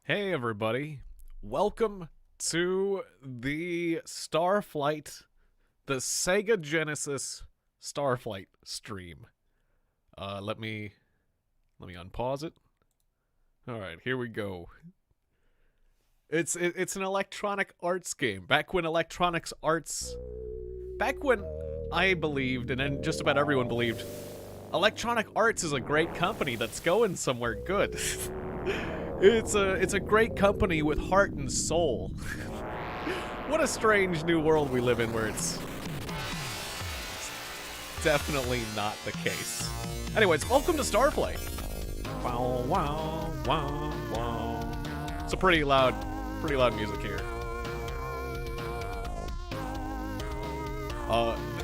Hey everybody, welcome to the Starflight, the Sega Genesis Starflight stream. Let me unpause it. All right, here we go. It's an Electronic Arts game. Back when I believed, and then just about everyone believed, Electronic Arts is a great company that's going somewhere good. It's a great company with heart and soul. What a strange new world we live in where it's definitely not the case. Anyways, welcome to Starflight. Wow, wow, wow, wow. It's a pretty loud music here.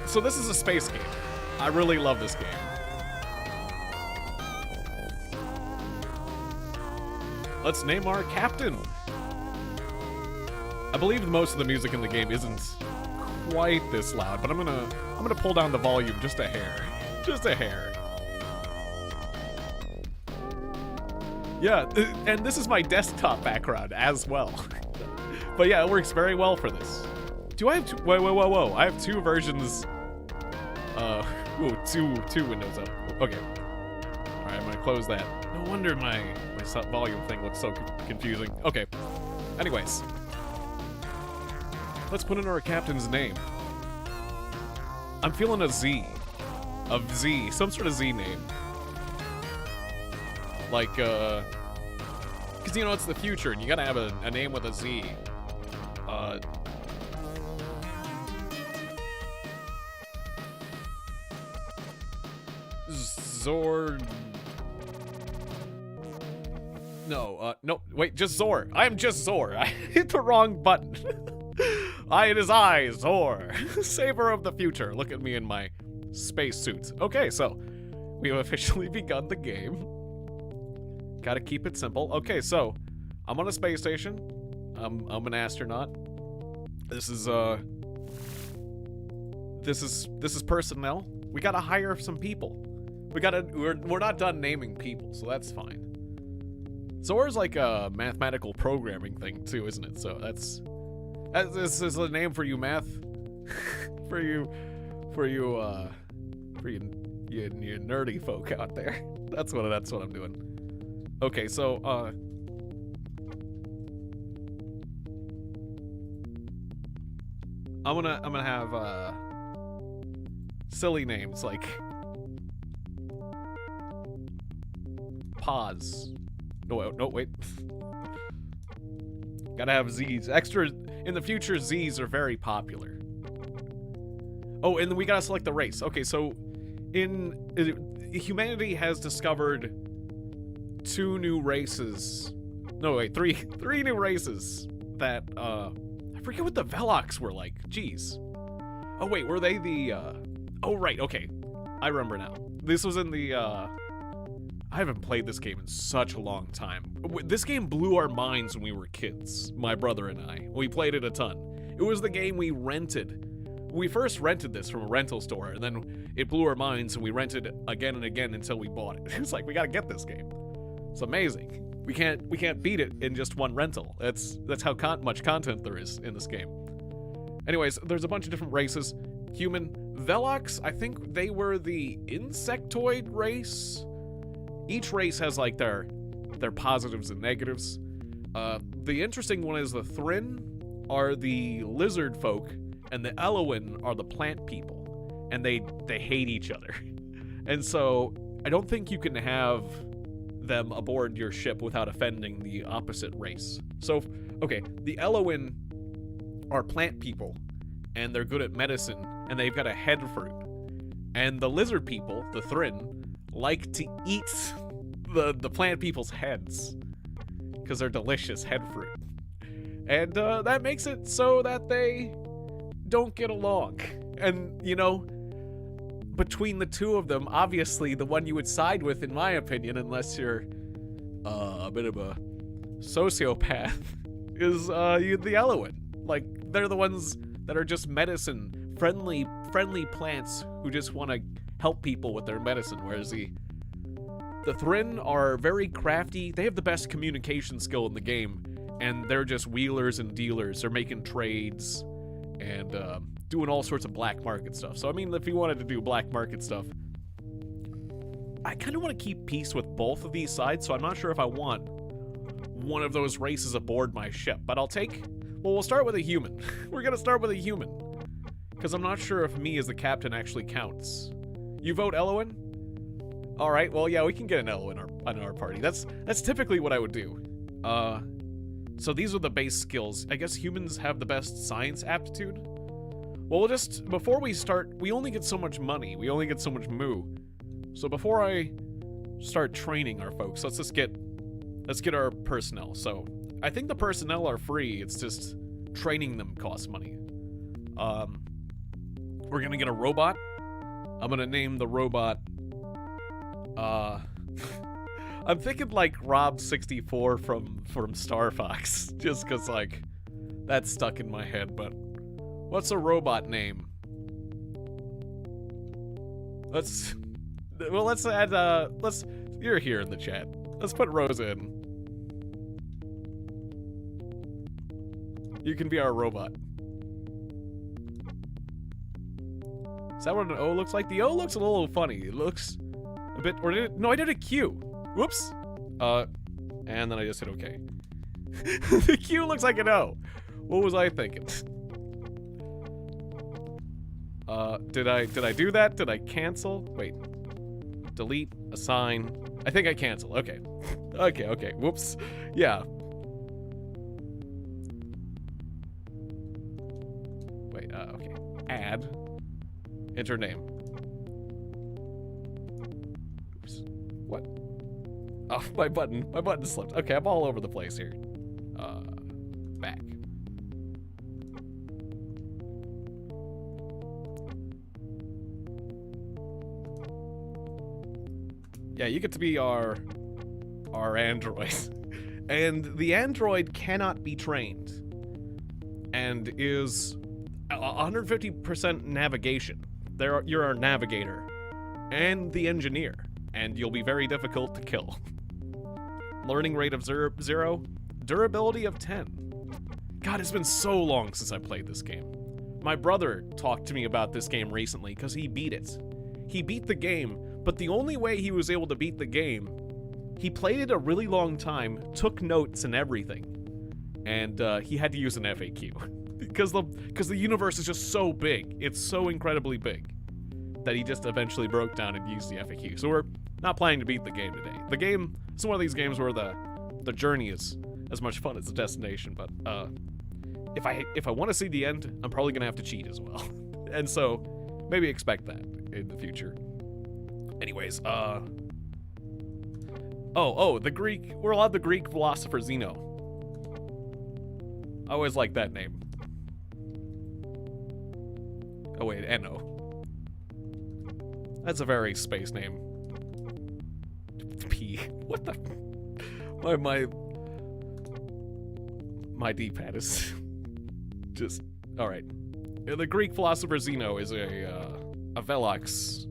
So this is a space game. I really love this game. Let's name our captain. I believe most of the music in the game isn't quite this loud, but I'm gonna pull down the volume just a hair. Just a hair. Yeah, and this is my desktop background as well. But yeah, it works very well for this. Do I have two? Whoa. I have two versions. Two windows up. Okay. Alright, I'm gonna close that. No wonder my volume thing looks so confusing. Okay. Anyways. Let's put in our captain's name. I'm feeling a Z. A Z. Some sort of Z name. Like, because, you know, it's the future, and you gotta have a name with a Z. Zord... No, wait, just Zor. I am just Zor. I hit the wrong button. It is I, Zor, saver of the future. Look at me in my spacesuit. Okay, so we have officially begun the game. Gotta keep it simple. Okay, so I'm on a space station. I'm an astronaut. This is personnel. We gotta hire some people. We're not done naming people, so that's fine. Zor's like a mathematical programming thing too, isn't it? So this is a name for you, math. for you nerdy folk out there. That's what I'm doing. Okay, so I'm gonna have silly names like Pause. No, wait. Gotta have Z's. Extra in the future, Z's are very popular. Oh, and then we gotta select the race. Okay, so humanity has discovered two new races. No, wait, three new races that I forget what the Velox were like. Jeez. Oh wait, were they the oh right, okay. I remember now. This was in the I haven't played this game in such a long time. This game blew our minds when we were kids, my brother and I. We played it a ton. It was the game we rented. We first rented this from a rental store, and then it blew our minds, and we rented again and again until we bought it. It's like, we gotta get this game. It's amazing. We can't beat it in just one rental. That's how much content there is in this game. Anyways, there's a bunch of different races. Human. Velox, I think they were the insectoid race. Each race has like their positives and negatives. The interesting one is the Thrin are the lizard folk, and the Eloin are the plant people, and they hate each other. And so I don't think you can have them aboard your ship without offending the opposite race. So okay, the Eloin are plant people, and they're good at medicine, and they've got a head fruit. And the lizard people, the Thrin, like to eat the plant people's heads because they're delicious head fruit, and that makes it so that they don't get along. And you know, between the two of them, obviously the one you would side with, in my opinion, unless you're a bit of a sociopath, is the Eloin. Like, they're the ones that are just medicine friendly plants who just want to help people with their medicine, whereas the The Thryn are very crafty. They have the best communication skill in the game, and they're just wheelers and dealers. They're making trades and doing all sorts of black market stuff. So, I mean, if you wanted to do black market stuff, I kind of want to keep peace with both of these sides, so I'm not sure if I want one of those races aboard my ship. But I'll take... Well, we'll start with a human. We're going to start with a human. Because I'm not sure if me as the captain actually counts. You vote Eloin? Alright, well, yeah, we can get an Eloin on our party. That's typically what I would do. So these are the base skills. I guess humans have the best science aptitude? Well, we'll just... Before we start, we only get so much money. We only get so much moo. So before I start training our folks, let's get our personnel. So I think the personnel are free. It's just training them costs money. We're gonna get a robot. I'm gonna name the robot. I'm thinking like Rob64 from Star Fox, just cause like that's stuck in my head. But what's a robot name? Let's add, you're here in the chat. Let's put Rosa in. You can be our robot. Is that what an O looks like? The O looks a little funny. It looks a bit, or no, I did a Q. Whoops. And then I just hit OK. The Q looks like an O. What was I thinking? Did I do that? Did I cancel? Wait. Delete, assign. I think I cancel. Okay. Okay. Whoops. Yeah. Wait, okay. Add. Enter name. Oops. What? Oh, my button slipped. Okay, I'm all over the place here. Back. Yeah, you get to be our android. And the android cannot be trained. And is 150% navigation. You're our navigator. And the engineer. And you'll be very difficult to kill. Learning rate of 0. Durability of 10. God, it's been so long since I played this game. My brother talked to me about this game recently because he beat it. He beat the game, but the only way he was able to beat the game, he played it a really long time, took notes and everything, and he had to use an FAQ. because the universe is just so big. It's so incredibly big that he just eventually broke down and used the FAQ. So we're not planning to beat the game today. The game, it's one of these games where the journey is as much fun as the destination, but if I want to see the end, I'm probably gonna have to cheat as well. And so maybe expect that in the future. Anyways, the Greek, we're allowed the Greek philosopher Zeno. I always like that name. Oh wait, Enno. That's a very space name. P. What the? My D-pad is just all right. The Greek philosopher Zeno is a Velox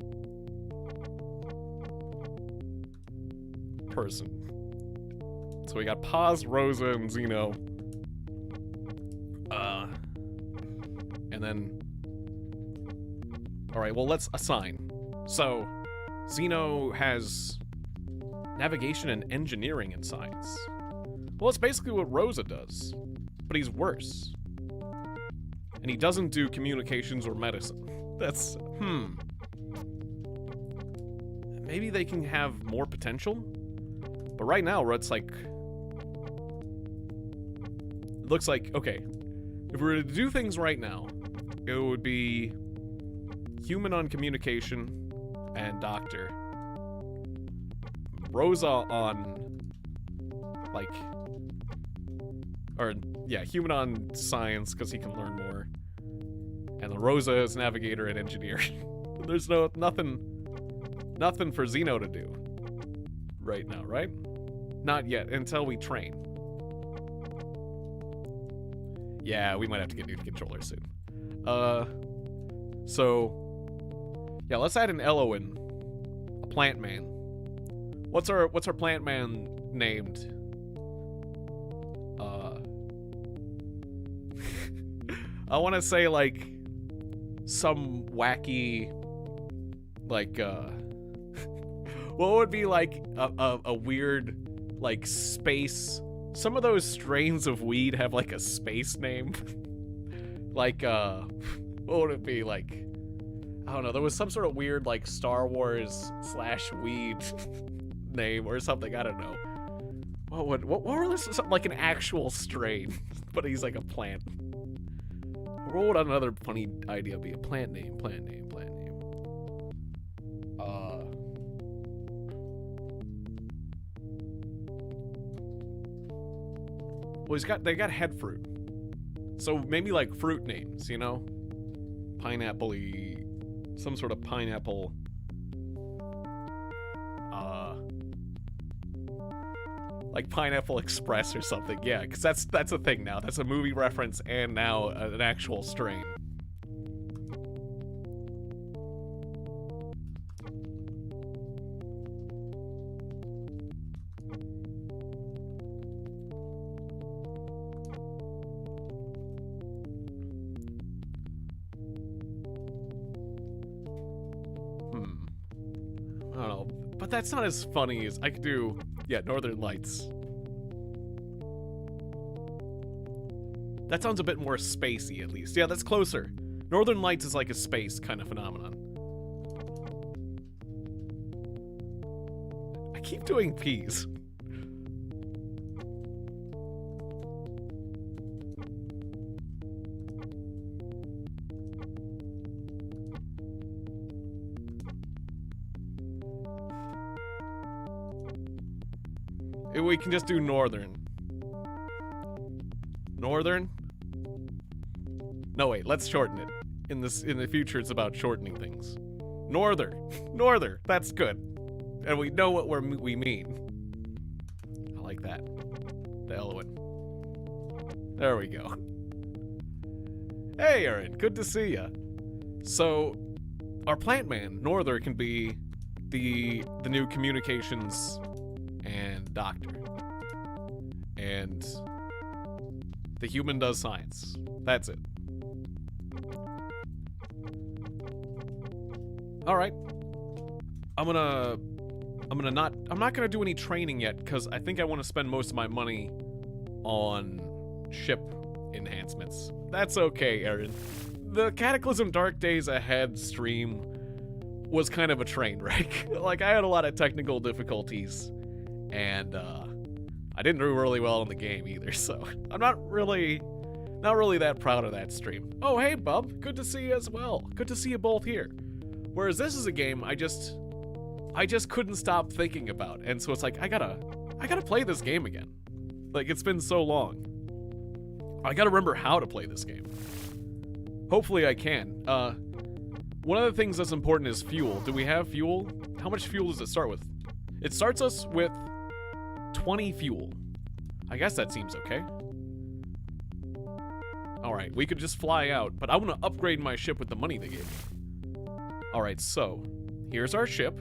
person. So we got Paz, Rosa, and Zeno. And then... Alright, well, let's assign. So, Zeno has navigation and engineering in science. Well, it's basically what Rosa does, but he's worse. And he doesn't do communications or medicine. That's, Maybe they can have more potential? But right now, it's like... It looks like, okay, if we were to do things right now, it would be human on communication and doctor. Rosa on, like... Or, yeah, human on science, because he can learn more. And the Rosa is navigator and engineer. There's nothing for Zeno to do right now, right? Not yet, until we train. Yeah, we might have to get new controllers soon. So, yeah, let's add an Eloin, a plant man. What's our plant man named? I want to say like some wacky, like what would be like a weird like space. Some of those strains of weed have like a space name. Like what would it be like? I don't know. There was some sort of weird like Star Wars / weed name or something. I don't know. What were this? Something like an actual strain, but he's like a plant. What would another funny idea be? A plant name. Well, they got head fruit. So maybe like fruit names, you know? Pineapple-y, some sort of pineapple. Like Pineapple Express or something. Yeah, because that's a thing now. That's a movie reference and now an actual strain. I don't know, but that's not as funny as I could do. Yeah, Northern Lights. That sounds a bit more spacey, at least. Yeah, that's closer. Northern Lights is like a space kind of phenomenon. I keep doing P's. We can just do Northern. Northern? No, wait, let's shorten it. In the future, it's about shortening things. Northern. Northern. That's good. And we know what we mean. I like that. The Eloin. There we go. Hey, Aaron. Good to see ya. So, our plant man, Northern, can be the new communications and doctor. And the human does science. That's it. All right. I'm not gonna do any training yet because I think I want to spend most of my money on ship enhancements. That's okay, Aaron. The Cataclysm Dark Days Ahead stream was kind of a train wreck. Like, I had a lot of technical difficulties, and I didn't do really well in the game either, so I'm not really that proud of that stream. Oh, hey, Bub. Good to see you as well. Good to see you both here. Whereas this is a game I just couldn't stop thinking about, and so it's like I gotta play this game again. Like, it's been so long. I gotta remember how to play this game. Hopefully I can. One of the things that's important is fuel. Do we have fuel? How much fuel does it start with? It starts us with 20 fuel. I guess that seems okay. Alright, we could just fly out, but I want to upgrade my ship with the money they gave me. Alright, so here's our ship.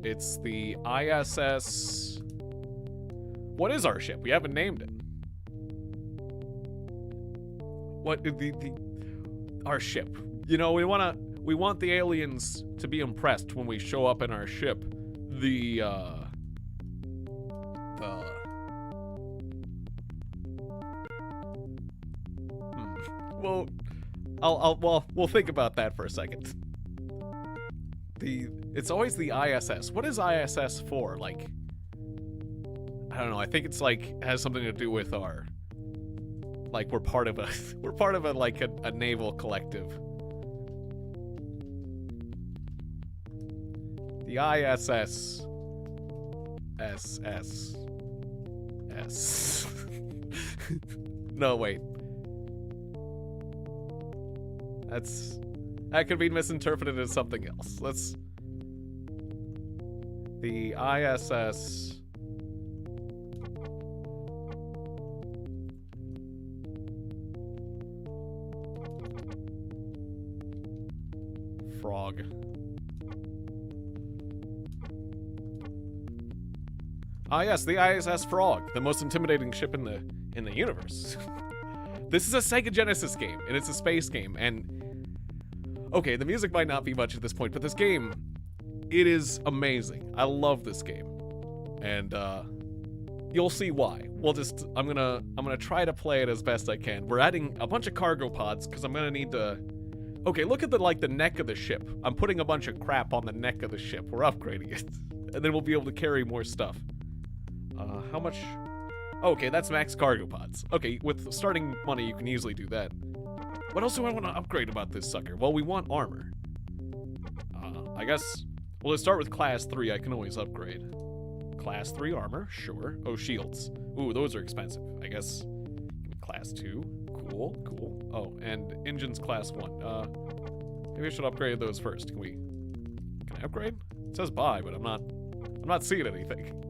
It's the ISS... What is our ship? We haven't named it. What our ship? You know, we want the aliens to be impressed when we show up in our ship. Well, we'll think about that for a second. It's always the ISS. What is ISS for? Like, I don't know. I think it's like has something to do with our, like, we're part of a like a naval collective. The ISS. S. No, wait. That could be misinterpreted as something else. The ISS. Frog. Ah, yes, the ISS Frog, the most intimidating ship in the universe. This is a Sega Genesis game, and it's a space game, and... Okay, the music might not be much at this point, but this game, it is amazing. I love this game. And, you'll see why. I'm gonna try to play it as best I can. We're adding a bunch of cargo pods, because I'm gonna need to... Okay, look at the neck of the ship. I'm putting a bunch of crap on the neck of the ship. We're upgrading it. And then we'll be able to carry more stuff. How much... Okay, that's max cargo pods. Okay, with starting money, you can easily do that. What else do I want to upgrade about this sucker? Well, we want armor. I guess... Well, let's start with class 3. I can always upgrade. Class 3 armor, sure. Oh, shields. Ooh, those are expensive. I guess... Class 2. Cool, cool. Oh, and engines class 1. Maybe I should upgrade those first. Can I upgrade? It says buy, but I'm not seeing anything.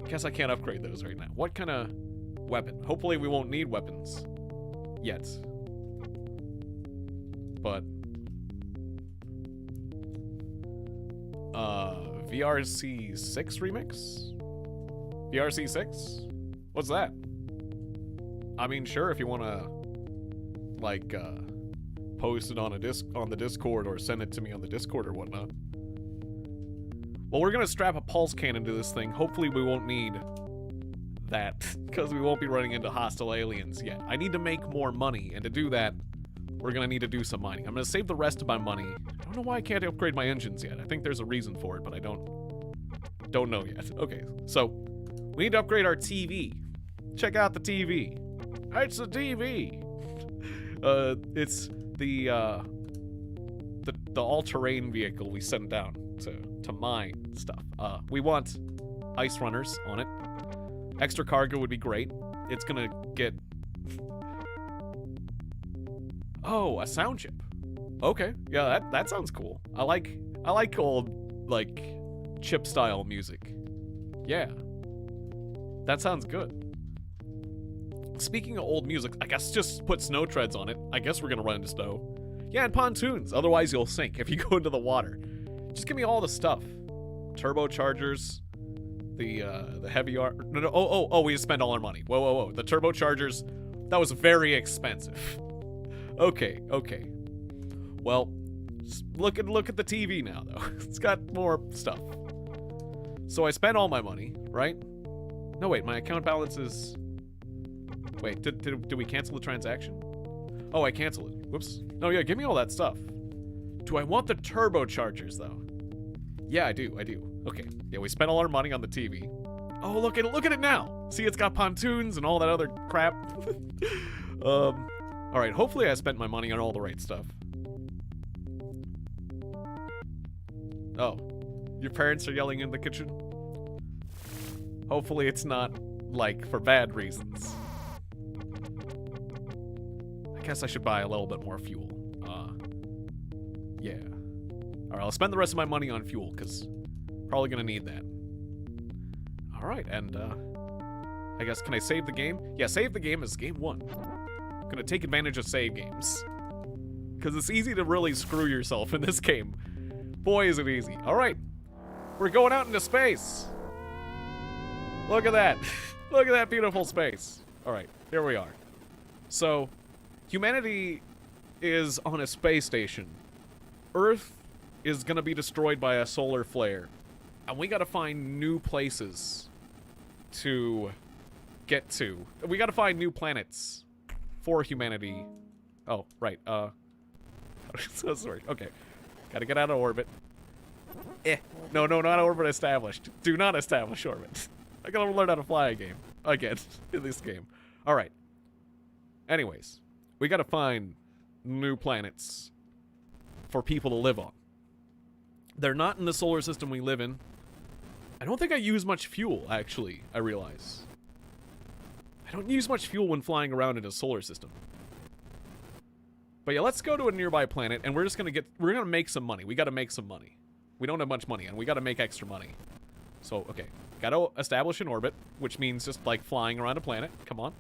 Guess I can't upgrade those right now. What kind of weapon? Hopefully we won't need weapons yet. But VRC 6 remix? VRC 6? What's that? I mean, sure, if you want to like post it on the Discord or send it to me on the Discord or whatnot. Well, we're gonna strap a pulse cannon to this thing. Hopefully we won't need that, because we won't be running into hostile aliens yet. I need to make more money, and to do that, we're gonna need to do some mining. I'm gonna save the rest of my money. I don't know why I can't upgrade my engines yet. I think there's a reason for it, but I don't know yet. Okay, so we need to upgrade our TV. Check out the TV. It's the TV. It's the all-terrain vehicle we sent down to mine stuff. We want ice runners on it. Extra cargo would be great. It's gonna get... Oh, a sound chip. Okay, yeah, that sounds cool. I like old, like, chip-style music. Yeah. That sounds good. Speaking of old music, I guess just put snow treads on it. I guess we're gonna run into snow. Yeah, and pontoons. Otherwise, you'll sink if you go into the water. Just give me all the stuff. Turbochargers, the heavy art. No. Oh, we just spent all our money. Whoa. The turbochargers, that was very expensive. Okay. Well, look at the TV now, though. It's got more stuff. So I spent all my money, right? No, wait, my account balance is... Wait, did we cancel the transaction? Oh, I canceled it. Whoops. No, yeah, give me all that stuff. Do I want the turbochargers, though? Yeah, I do. Okay. Yeah, we spent all our money on the TV. Oh, look at it now. See, it's got pontoons and all that other crap. Alright, hopefully I spent my money on all the right stuff. Oh, your parents are yelling in the kitchen? Hopefully it's not, like, for bad reasons. I guess I should buy a little bit more fuel. Yeah. Alright, I'll spend the rest of my money on fuel, because probably gonna need that. Alright, and, I guess, can I save the game? Yeah, save the game as game 1. Gonna take advantage of save games. Because it's easy to really screw yourself in this game. Boy, is it easy. Alright, we're going out into space. Look at that. Look at that beautiful space. Alright, here we are. So, humanity is on a space station. Earth is gonna be destroyed by a solar flare. And we gotta find new places to get to. We gotta find new planets for humanity. Oh, right, so sorry. Okay. Gotta get out of orbit. No, not orbit established. Do not establish orbit. I gotta learn how to fly again in this game. Alright. Anyways, we gotta find new planets for people to live on. They're not in the solar system we live in. I don't think I use much fuel, actually, I realize. I don't use much fuel when flying around in a solar system. But yeah, let's go to a nearby planet, and we're gonna make some money. We gotta make some money. We don't have much money, and we gotta make extra money. So, okay. Gotta establish an orbit, which means just, like, flying around a planet. Come on.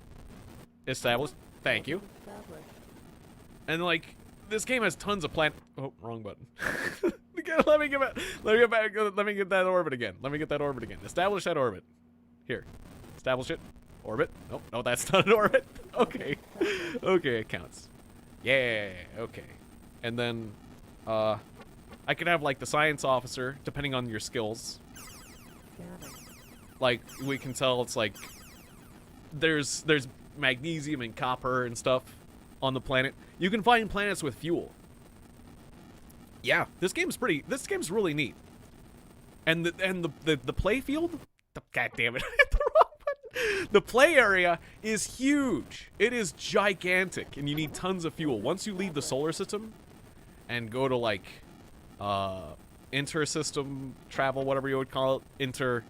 Establish. Thank you. And, like, this game has tons of Oh, wrong button. Let me get back. Let me get that orbit again. Establish that orbit. Here. Establish it. Orbit. Nope. No, that's not an orbit. Okay. Okay, it counts. Yeah. Okay. And then, I could have like the science officer, depending on your skills. Like we can tell, it's like there's magnesium and copper and stuff on the planet. You can find planets with fuel. Yeah, this game's really neat. And the play field, god damn it, I hit the wrong button. The play area is huge. It is gigantic, and you need tons of fuel. Once you leave the solar system and go to like inter-system travel, whatever you would call it,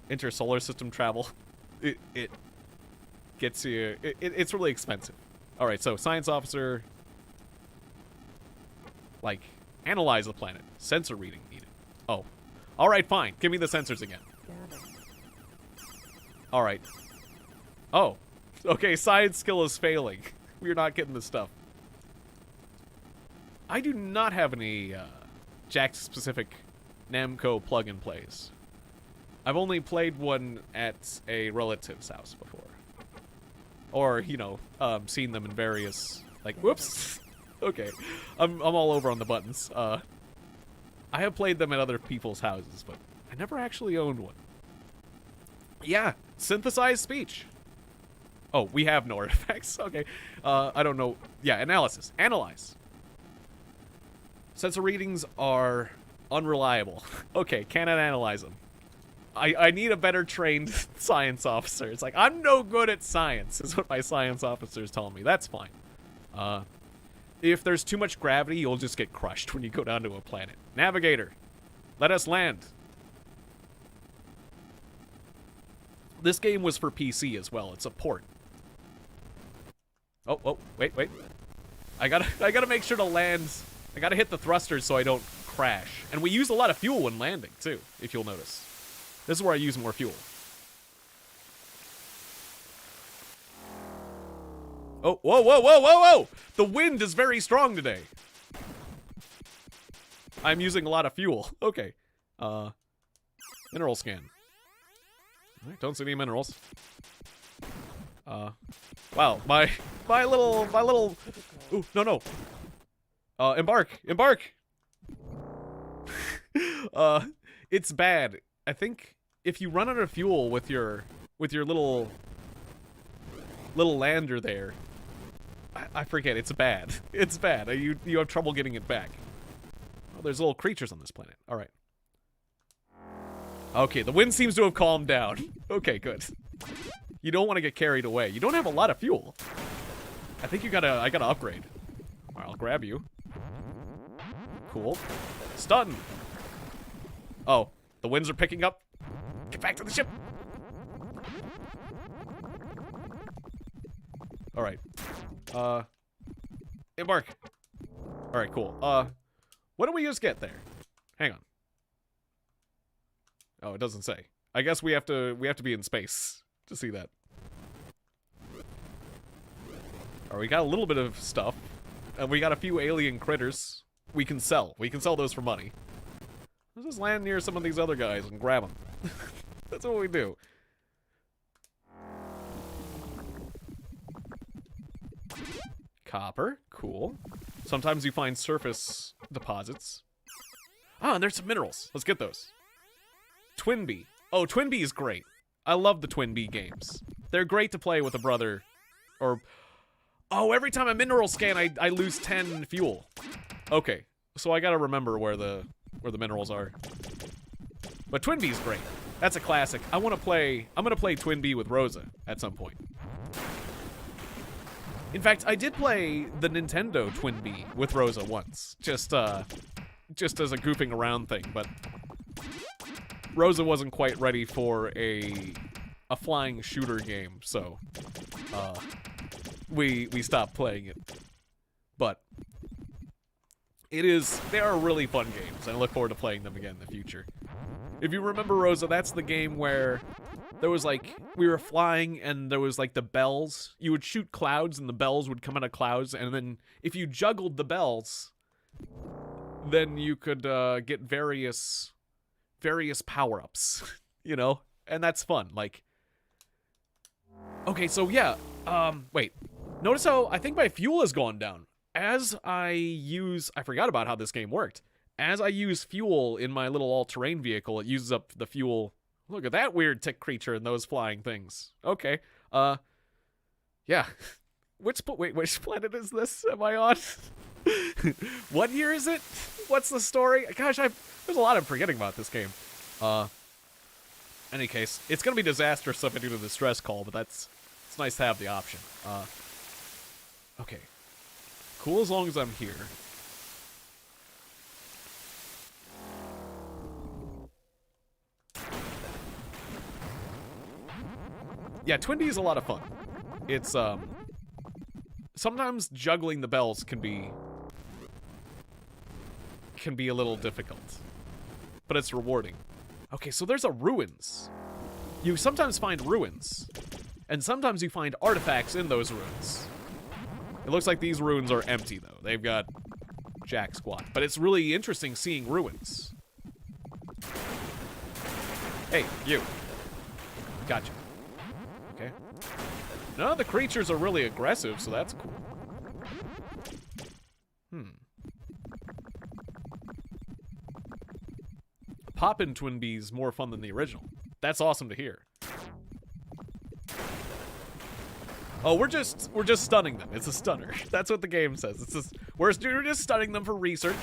inter-solar system travel, it gets you, it's really expensive. Alright, so science officer, like, analyze the planet. Sensor reading needed. Oh. Alright, fine. Give me the sensors again. Alright. Oh. Okay, science skill is failing. We're not getting the stuff. I do not have any Jack-specific Namco plug-in plays. I've only played one at a relative's house before. Or, you know, seen them in various, like, whoops. Okay. I'm all over on the buttons. I have played them at other people's houses, but I never actually owned one. Yeah, synthesized speech. Oh, we have no artifacts. Okay. I don't know. Yeah, analysis. Analyze. Sensor readings are unreliable. Okay, cannot analyze them. I need a better trained science officer. It's like, I'm no good at science, is what my science officer is telling me. That's fine. If there's too much gravity, you'll just get crushed when you go down to a planet. Navigator, let us land. This game was for PC as well. It's a port. Oh, wait. I gotta make sure to land. I gotta hit the thrusters so I don't crash. And we use a lot of fuel when landing, too, if you'll notice. This is where I use more fuel. Oh, whoa! The wind is very strong today. I'm using a lot of fuel. Okay. Mineral scan. Alright, don't see any minerals. Wow, my little... Ooh, no. Embark! It's bad. I think if you run out of fuel with your little lander there, I forget, it's bad. It's bad. You have trouble getting it back. Oh, there's little creatures on this planet. All right. Okay, the wind seems to have calmed down. Okay, good. You don't want to get carried away. You don't have a lot of fuel. I think I gotta upgrade. All right, I'll grab you. Cool. Stun. Oh, the winds are picking up. Get back to the ship. All right. Embark. All right, cool. What do we just get there? Hang on. Oh, it doesn't say. I guess we have to be in space to see that. All right, we got a little bit of stuff, and we got a few alien critters we can sell. We can sell those for money. Let's just land near some of these other guys and grab them. That's what we do. Copper, cool. Sometimes you find surface deposits. Ah, and there's some minerals. Let's get those. Twin Bee. Oh, Twin Bee is great. I love the Twin Bee games. They're great to play with a brother. Or... Oh, every time I mineral scan, I lose 10 fuel. Okay, so I gotta remember where the minerals are. But Twin Bee's great. That's a classic. I'm gonna play Twin Bee with Rosa at some point. In fact, I did play the Nintendo Twin Bee with Rosa once. Just as a goofing around thing, but Rosa wasn't quite ready for a flying shooter game, so we stopped playing it. But they are really fun games, and I look forward to playing them again in the future. If you remember Rosa, that's the game where there was like, we were flying and there was like the bells. You would shoot clouds and the bells would come out of clouds, and then if you juggled the bells, then you could get various power-ups, you know? And that's fun. Like, okay, so yeah, wait. Notice how I think my fuel has gone down. As I forgot about how this game worked. As I use fuel in my little all-terrain vehicle, it uses up the fuel. Look at that weird tick creature and those flying things. Okay, yeah. Which planet is this? Am I on? What year is it? What's the story? Gosh, there's a lot I'm forgetting about this game. Any case, it's gonna be disastrous if I do the stress call, but it's nice to have the option. Okay. Cool as long as I'm here. Yeah, Twin Bee is a lot of fun. It's, sometimes juggling the bells can be a little difficult. But it's rewarding. Okay, so there's a ruins. You sometimes find ruins. And sometimes you find artifacts in those ruins. It looks like these ruins are empty, though. They've got jack squat. But it's really interesting seeing ruins. Hey, you. Gotcha. Okay. None of the creatures are really aggressive, so that's cool. Poppin' Twin Bees more fun than the original. That's awesome to hear. Oh, we're just stunning them. It's a stunner. That's what the game says. It's just we're just stunning them for research.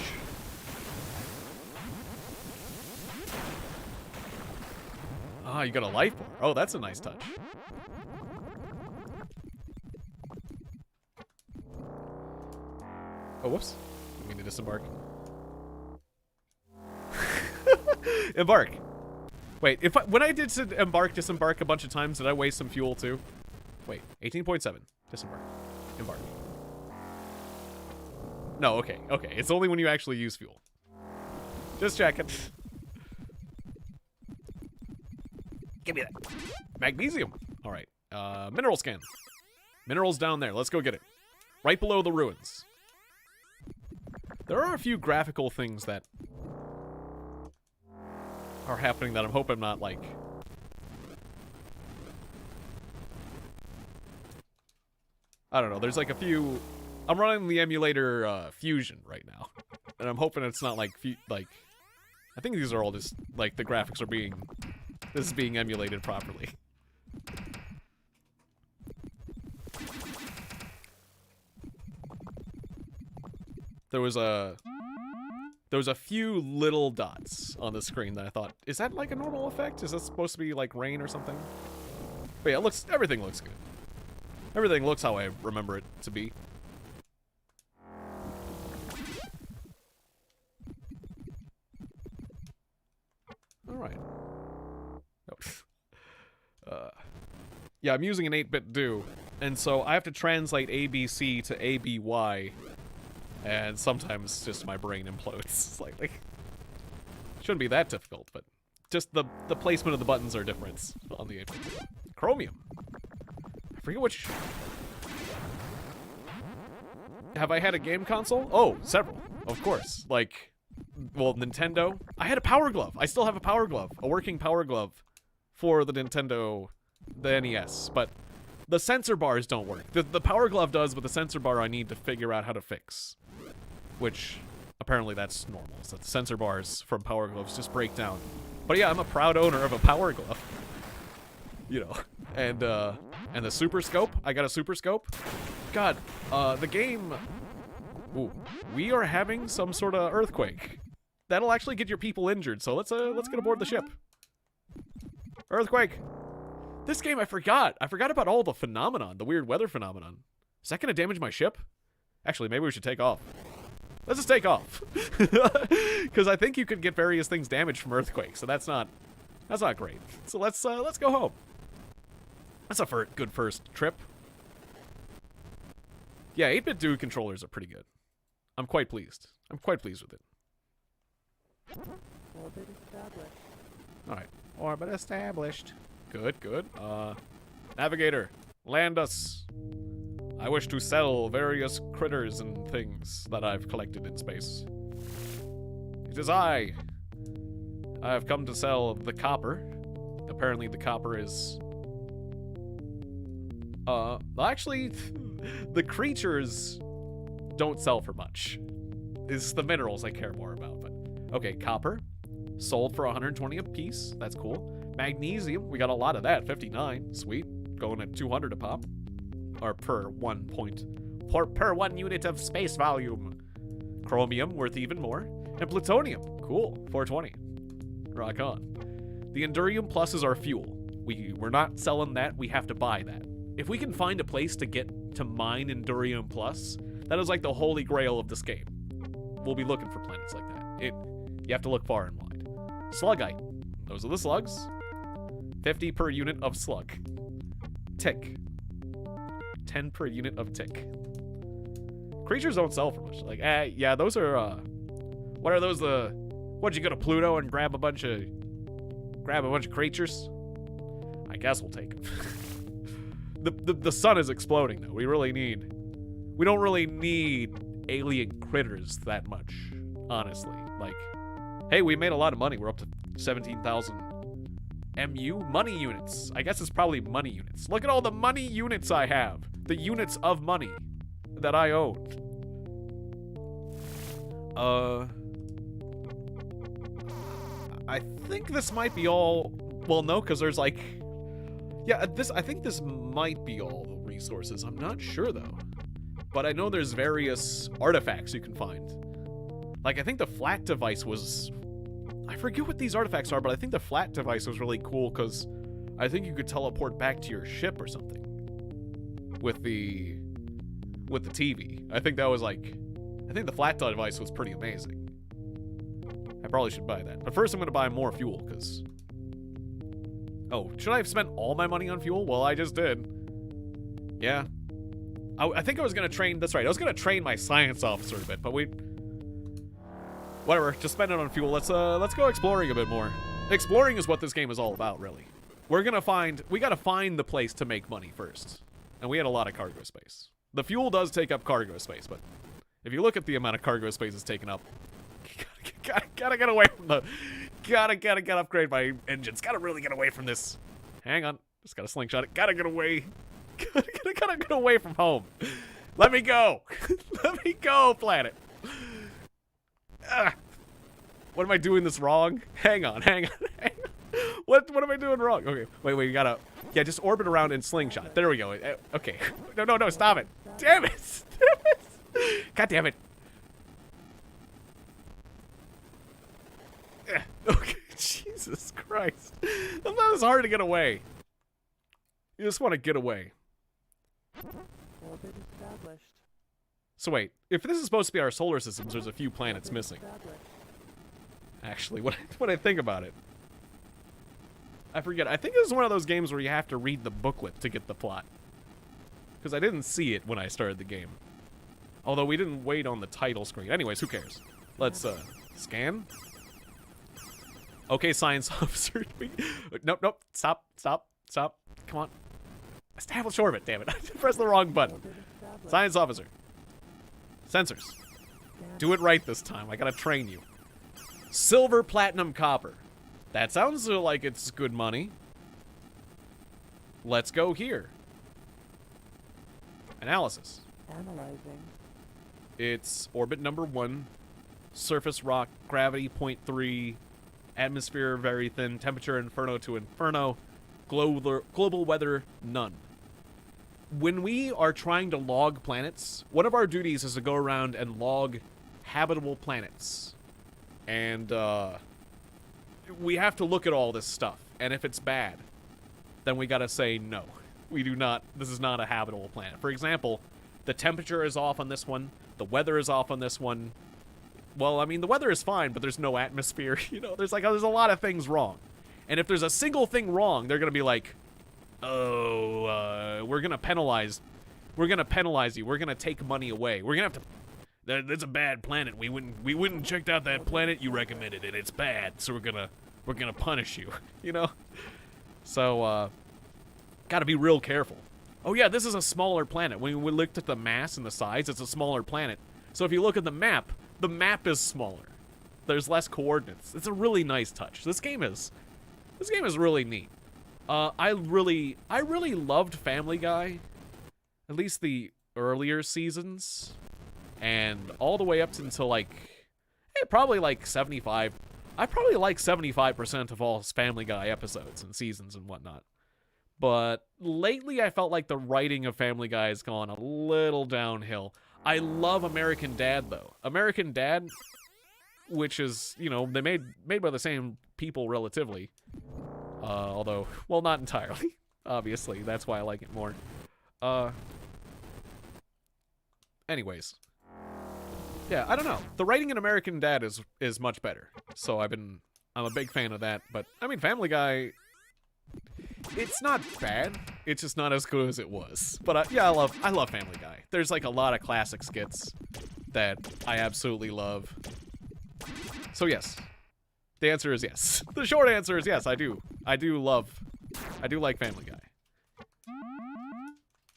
Ah, you got a life bar. Oh, that's a nice touch. Oh, whoops. I mean to disembark. Embark. Wait, when I did disembark a bunch of times, did I waste some fuel too? Wait, 18.7. Disembark. Embark. No, okay. It's only when you actually use fuel. Just checking. Give me that. Magnesium. All right. Mineral scan. Minerals down there. Let's go get it. Right below the ruins. There are a few graphical things that are happening that I'm hoping I'm not, like... I don't know, there's like a few... I'm running the emulator, Fusion right now. And I'm hoping it's not like, I think these are all just, like, the graphics are being... This is being emulated properly. There was a few little dots on the screen that I thought, is that like a normal effect? Is that supposed to be like rain or something? But yeah, everything looks good. Everything looks how I remember it to be. All right. Oh. Yeah, I'm using an 8-bit do, and so I have to translate ABC to ABY. And sometimes just my brain implodes slightly. Shouldn't be that difficult, but just the placement of the buttons are different on the 8-bit. Chromium. I forget which... Have I had a game console? Oh, several. Of course. Like, well, Nintendo. I had a Power Glove. I still have a Power Glove. A working Power Glove for the Nintendo, the NES. But the sensor bars don't work. The Power Glove does, but the sensor bar I need to figure out how to fix. Which, apparently that's normal, so the sensor bars from Power Gloves just break down. But yeah, I'm a proud owner of a Power Glove. You know, and the Super Scope, I got a Super Scope. God, the game, ooh, we are having some sort of earthquake. That'll actually get your people injured, so let's get aboard the ship. Earthquake. This game, I forgot about all the phenomenon, the weird weather phenomenon. Is that gonna damage my ship? Actually, maybe we should take off. Let's just take off. Because I think you could get various things damaged from earthquakes, so that's not great. So let's go home. That's a good first trip. Yeah, 8-bit do controllers are pretty good. I'm quite pleased. I'm quite pleased with it. Orbit established. Alright. Orbit established. Good, good. Navigator, land us. I wish to sell various critters and things that I've collected in space. It is I have come to sell the copper. Apparently the copper is... actually, the creatures don't sell for much. It's the minerals I care more about, but... Okay, copper. Sold for 120 a piece. That's cool. Magnesium. We got a lot of that. 59. Sweet. Going at 200 a pop. Or per 1 unit of space volume. Chromium, worth even more. And plutonium. Cool. 420. Rock on. The Endurium Plus is our fuel. We're not selling that. We have to buy that. If we can find a place to get to mine Endurium Plus, that is like the holy grail of this game. We'll be looking for planets like that. You have to look far and wide. Slugite. Those are the slugs. 50 per unit of slug. Tick. 10 per unit of tick. Creatures don't sell for much. Like, yeah, those are, what are those, what'd you go to Pluto and grab a bunch of creatures? I guess we'll take them. The sun is exploding, though. We don't really need alien critters that much, honestly. Like, hey, we made a lot of money. We're up to 17,000 MU money units. I guess it's probably money units. Look at all the money units I have. The units of money that I own. I think this might be all... Well, no, because there's like... Yeah, I think this might be all the resources. I'm not sure, though. But I know there's various artifacts you can find. Like, I think the flat device was... I forget what these artifacts are, but I think the flat device was really cool because I think you could teleport back to your ship or something. With the TV. I think that was like... I think the flat device was pretty amazing. I probably should buy that. But first I'm going to buy more fuel, because... Oh, should I have spent all my money on fuel? Well, I just did. Yeah. I think I was going to train... That's right, I was going to train my science officer a bit, but we... Whatever, just spend it on fuel. Let's go exploring a bit more. Exploring is what this game is all about, really. We gotta find the place to make money first. And we had a lot of cargo space. The fuel does take up cargo space, but if you look at the amount of cargo space it's taken up, gotta get away from the... Gotta upgrade my engines. Gotta really get away from this. Hang on. Just gotta slingshot it. Gotta get away. Gotta get away from home. Let me go. Let me go, planet. What am I doing this wrong? Hang on. What am I doing wrong? Okay, wait, you gotta... Yeah, just orbit around and slingshot. There we go. Okay. No, stop it. Damn it. God damn it. Okay, Jesus Christ. That's not as hard to get away. You just want to get away. Orbit established. So wait, if this is supposed to be our solar systems, there's a few planets missing. Actually, when I think about it. I forget. I think this is one of those games where you have to read the booklet to get the plot. Because I didn't see it when I started the game. Although we didn't wait on the title screen. Anyways, who cares? Let's, scan. Okay, science officer. Nope. Stop. Come on. Establish orbit, damn it. I pressed the wrong button. Science officer. Sensors. Do it right this time. I gotta train you. Silver, platinum, copper. That sounds like it's good money. Let's go here. Analysis. Analyzing. It's orbit number 1. Surface rock, gravity 0.3. Atmosphere very thin. Temperature inferno to inferno. Global weather none. When we are trying to log planets, one of our duties is to go around and log habitable planets. And, we have to look at all this stuff. And if it's bad, then we gotta say no. We do not, this is not a habitable planet. For example, the temperature is off on this one. The weather is off on this one. Well, I mean, the weather is fine, but there's no atmosphere. You know, there's a lot of things wrong. And if there's a single thing wrong, they're gonna be like, oh, we're gonna penalize you. We're gonna take money away. We're gonna have to... That's a bad planet. We went and checked out that planet you recommended, and it's bad. So we're gonna punish you. You know. So gotta be real careful. Oh yeah, this is a smaller planet. When we looked at the mass and the size, it's a smaller planet. So if you look at the map is smaller. there's less coordinates. It's a really nice touch. This game is really neat. I really loved Family Guy, at least the earlier seasons, and all the way up until like, probably like 75. I probably like 75% of all Family Guy episodes and seasons and whatnot. But lately, I felt like the writing of Family Guy has gone a little downhill. I love American Dad though. American Dad, which is, you know, they made by the same people relatively. Although, well, not entirely. Obviously, that's why I like it more. Anyways. Yeah, I don't know. The writing in American Dad is much better. So I'm a big fan of that. But I mean, Family Guy, it's not bad. It's just not as good as it was. But yeah, I love Family Guy. There's like a lot of classic skits that I absolutely love. So yes, the answer is yes. The short answer is yes. I do like Family Guy.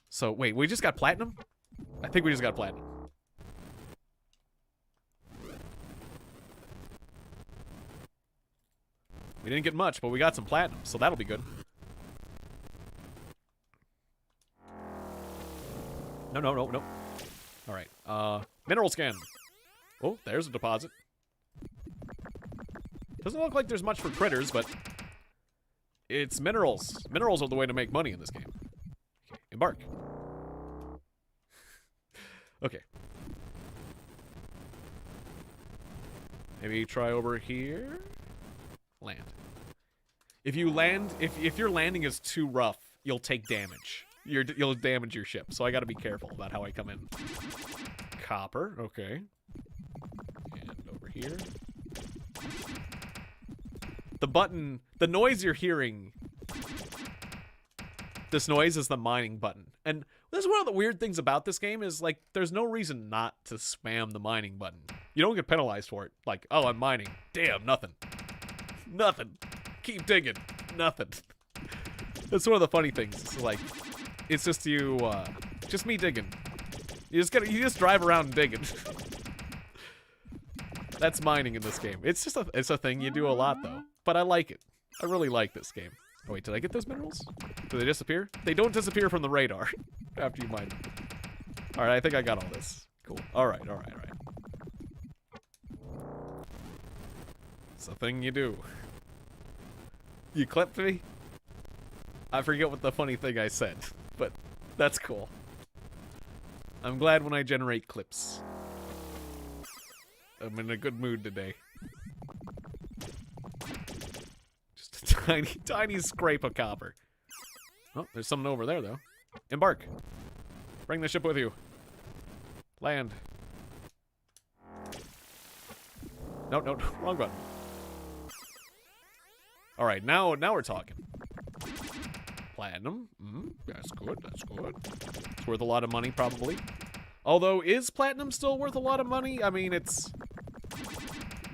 So wait, we just got platinum? I think we just got platinum. We didn't get much, but we got some platinum, so that'll be good. No. Alright, mineral scan. Oh, there's a deposit. Doesn't look like there's much for critters, but it's minerals. Minerals are the way to make money in this game. Okay, embark. Okay. Maybe try over here. Land. If you land, if your landing is too rough, you'll take damage. You'll damage your ship. So I got to be careful about how I come in. Copper, okay. And over here. The noise you're hearing. This noise is the mining button. And this is one of the weird things about this game is like there's no reason not to spam the mining button. You don't get penalized for it. Like, oh, I'm mining. Damn, nothing. Nothing. Keep digging. Nothing. That's one of the funny things. It's like, it's just you, just me digging. You just drive around digging. That's mining in this game. It's a thing you do a lot though. But I like it. I really like this game. Oh wait, did I get those minerals? Do they disappear? They don't disappear from the radar after you mine them. Alright, I think I got all this. Cool. Alright. It's a thing you do. You clipped me? I forget what the funny thing I said, but that's cool. I'm glad when I generate clips. I'm in a good mood today. Just a tiny scrape of copper. Oh, there's something over there, though. Embark. Bring the ship with you. Land. No, wrong button. Alright, now we're talking. Platinum. That's good. It's worth a lot of money, probably. Although, is platinum still worth a lot of money? I mean,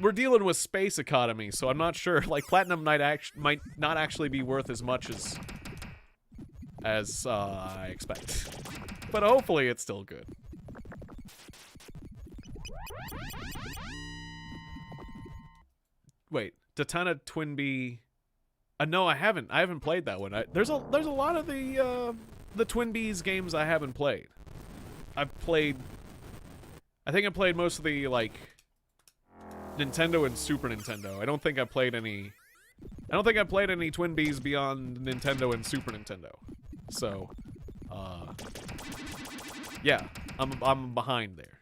we're dealing with space economy, so I'm not sure. Like, platinum might not actually be worth as much as I expect. But hopefully it's still good. Wait, Datana Twinbee... no, I haven't. I haven't played that one. There's a lot of the Twin Bees games I haven't played. I think I played most of the, like, Nintendo and Super Nintendo. I don't think I played any Twin Bees beyond Nintendo and Super Nintendo. So, yeah, I'm behind there.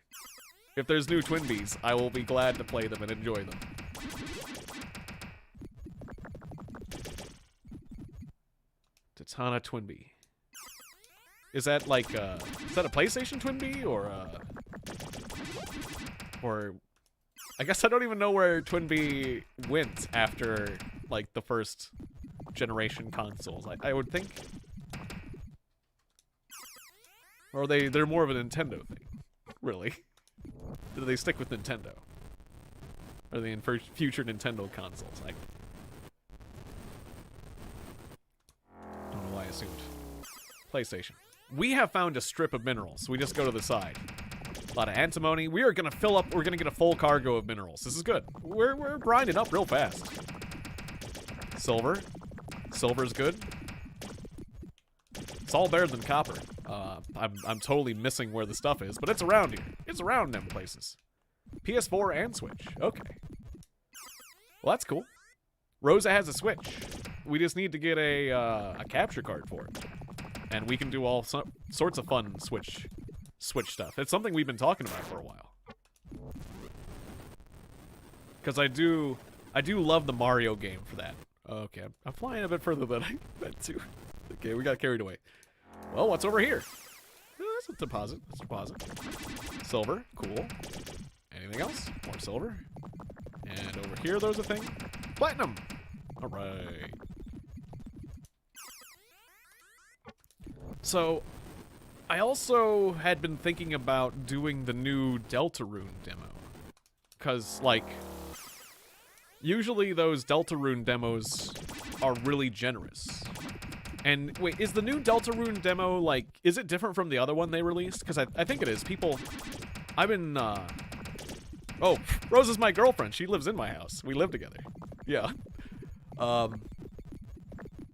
If there's new Twin Bees, I will be glad to play them and enjoy them. Tatana Twinbee. Is that like is that a PlayStation Twinbee or I guess I don't even know where Twinbee went after like the first generation consoles. I would think, or they're more of a Nintendo thing, really. Do they stick with Nintendo? Or are they in future Nintendo consoles? I don't know why I assumed. PlayStation. We have found a strip of minerals, so we just go to the side. A lot of antimony. We are gonna fill up. We're gonna get a full cargo of minerals. This is good. We're grinding up real fast. Silver. Silver's good. It's all better than copper. I'm totally missing where the stuff is, but it's around here. It's around them places. PS4 and Switch. Okay. Well, that's cool. Rosa has a Switch. We just need to get a capture card for it, and we can do all sorts of fun Switch stuff. It's something we've been talking about for a while. Because I do love the Mario game for that. Okay, I'm flying a bit further than I meant to. Okay, we got carried away. Well, what's over here? That's a deposit. That's a deposit. Silver, cool. Anything else? More silver. And over here, there's a thing. Platinum. All right. So, I also had been thinking about doing the new Deltarune demo. Because, like, usually those Deltarune demos are really generous. And, wait, is the new Deltarune demo, like, is it different from the other one they released? Because I think it is. People, I've been, oh, Rose is my girlfriend. She lives in my house. We live together. Yeah.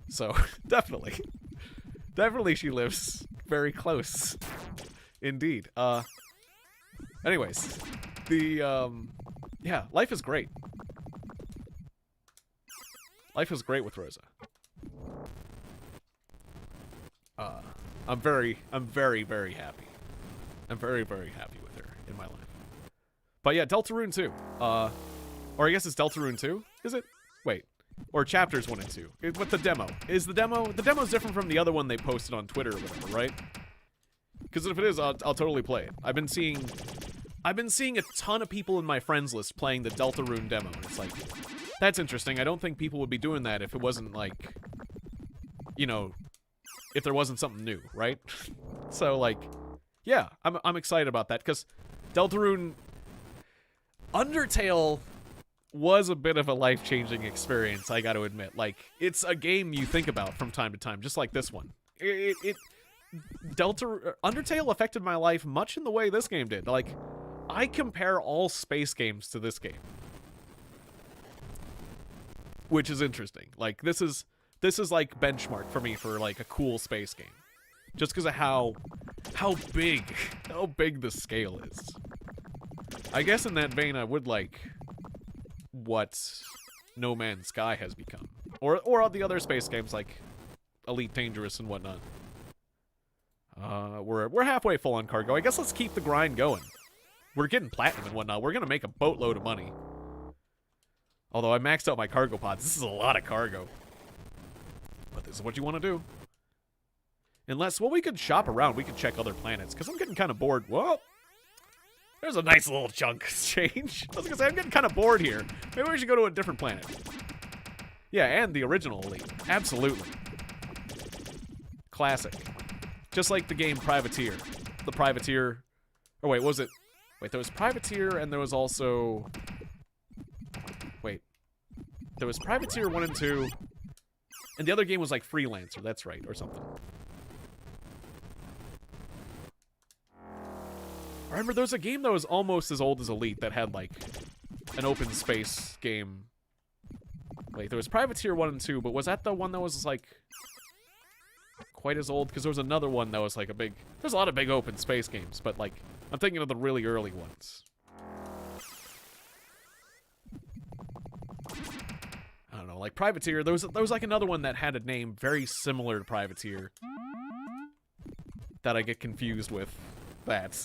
So, definitely. Definitely she lives very close. Indeed. Anyways. Yeah, life is great. Life is great with Rosa. I'm very, very happy. I'm very, very happy with her in my life. But yeah, Deltarune 2. Or I guess it's Deltarune 2? Is it? Wait. Or chapters 1 and 2. With the demo. Is the demo's different from the other one they posted on Twitter or whatever, right? Because if it is, I'll totally play it. I've been seeing a ton of people in my friends list playing the Deltarune demo, and it's like, that's interesting. I don't think people would be doing that if it wasn't like, you know, if there wasn't something new, right? So like, yeah, I'm excited about that because Deltarune Undertale was a bit of a life-changing experience, I got to admit. Like, it's a game you think about from time to time, just like this one. Undertale affected my life much in the way this game did. Like, I compare all space games to this game, which is interesting. Like, this is like benchmark for me for like a cool space game, just because of how big the scale is. I guess in that vein, I would like what No Man's Sky has become, or all the other space games like Elite Dangerous and whatnot. We're halfway full on cargo. I guess let's keep the grind going. We're getting platinum and whatnot. We're gonna make a boatload of money. Although I maxed out my cargo pods. This is a lot of cargo. But this is what you want to do. Unless, well, we could shop around. We could check other planets. Because I'm getting kind of bored. Well, there's a nice little chunk change. I was going to say, I'm getting kind of bored here. Maybe we should go to a different planet. Yeah, and the original Elite. Absolutely. Classic. Just like the game Privateer. The Privateer... Oh, wait, was it... Wait, there was Privateer and there was also... Wait. There was Privateer 1 and 2... And the other game was like Freelancer, that's right, or something. I remember there was a game that was almost as old as Elite that had like an open space game. Wait, there was Privateer 1 and 2, but was that the one that was like quite as old? Because there was another one that was like a big... There's a lot of big open space games, but like, I'm thinking of the really early ones. I don't know, like Privateer, there was like another one that had a name very similar to Privateer that I get confused with that.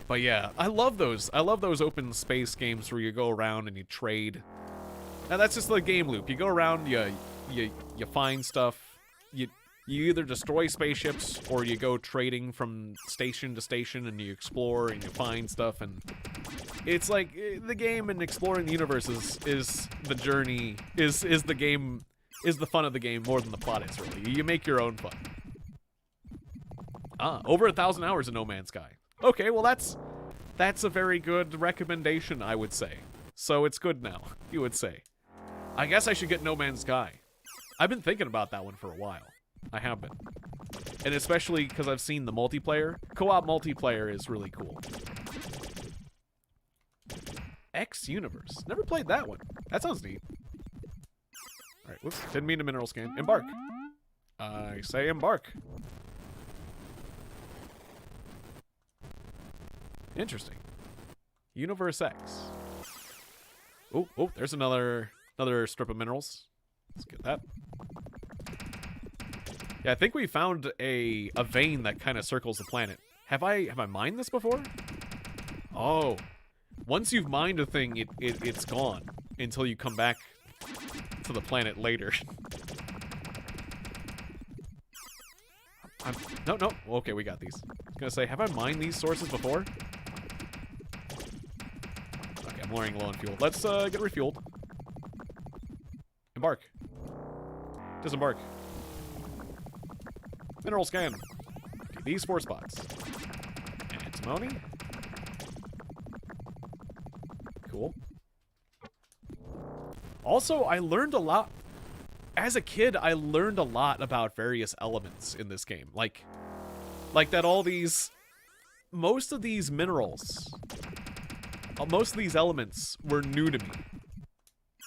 But yeah, I love those. I love those open space games where you go around and you trade. And that's just the game loop. You go around, you find stuff, you either destroy spaceships or you go trading from station to station and you explore and you find stuff, and it's like the game and exploring the universe is the journey, is the game, is the fun of the game more than the plot is, really. You make your own fun. Over 1,000 hours in No Man's Sky. Okay, well that's a very good recommendation, I would say. So it's good now, you would say. I guess I should get No Man's Sky. I've been thinking about that one for a while. I have been. And especially because I've seen the multiplayer. Co-op multiplayer is really cool. X Universe. Never played that one. That sounds neat. Alright, whoops. Didn't mean to mineral scan. Embark. I say embark. Interesting. Universe X. Oh, there's another strip of minerals. Let's get that. Yeah, I think we found a vein that kind of circles the planet. Have I mined this before? Oh. Once you've mined a thing, it's gone until you come back to the planet later. No. Okay, we got these. I was gonna say, have I mined these sources before? Okay, I'm running low on fuel. Let's get refueled. Embark. Disembark. Mineral scan. Okay, these 4 spots. Antimony. Cool. Also, I learned a lot. As a kid, I learned a lot about various elements in this game. Like that all these... Most of these minerals... Most of these elements were new to me.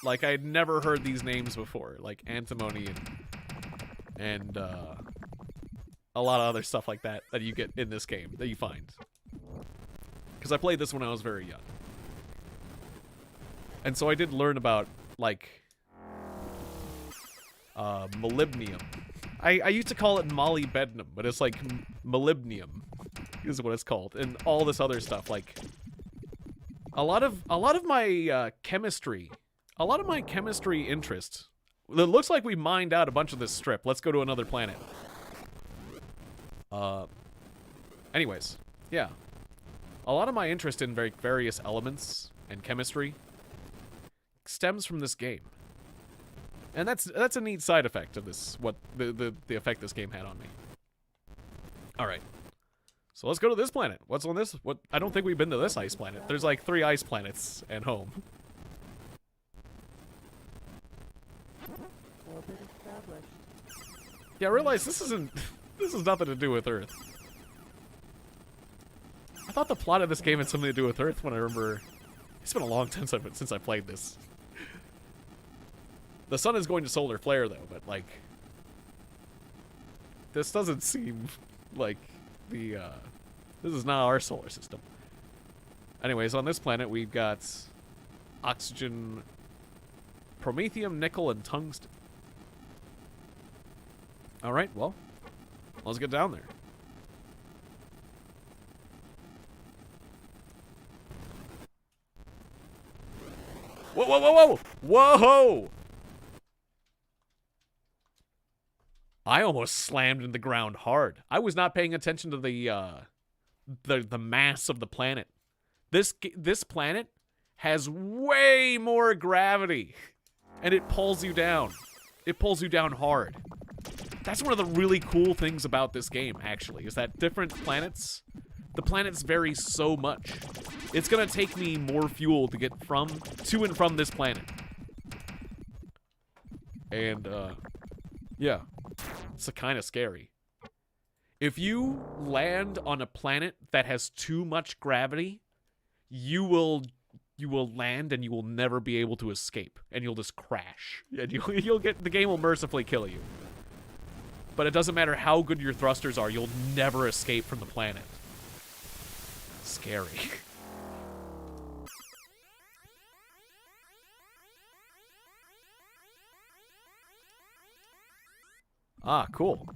Like, I'd never heard these names before. Like, antimony and a lot of other stuff like that you get in this game, that you find. Because I played this when I was very young. And so I did learn about, like... molybdenum. I used to call it molybdenum, but it's like molybdenum is what it's called, and all this other stuff. Like a lot of my chemistry interest. It looks like we mined out a bunch of this strip. Let's go to another planet. Anyways, yeah, a lot of my interest in various elements and chemistry stems from this game. And that's a neat side effect of this, what the effect this game had on me. Alright. So let's go to this planet. What's on this? I don't think we've been to this ice planet. There's like 3 ice planets and home. Orbit established. Yeah, I realize this has nothing to do with Earth. I thought the plot of this game had something to do with Earth when I remember... It's been a long time since I played this. The sun is going to solar flare, though, but, like... This doesn't seem like the, This is not our solar system. Anyways, on this planet, we've got... oxygen... promethium, nickel, and tungsten. Alright, well... let's get down there. Whoa, whoa, whoa, whoa! Whoa! I almost slammed in the ground hard. I was not paying attention to the mass of the planet. This planet has way more gravity, and it pulls you down. It pulls you down hard. That's one of the really cool things about this game, actually, is that different planets, the planets vary so much. It's gonna take me more fuel to get to and from this planet. And, yeah. It's kind of scary. If you land on a planet that has too much gravity, you will land and you will never be able to escape, and you'll just crash. And the game will mercifully kill you. But it doesn't matter how good your thrusters are, you'll never escape from the planet. Scary. Ah, cool.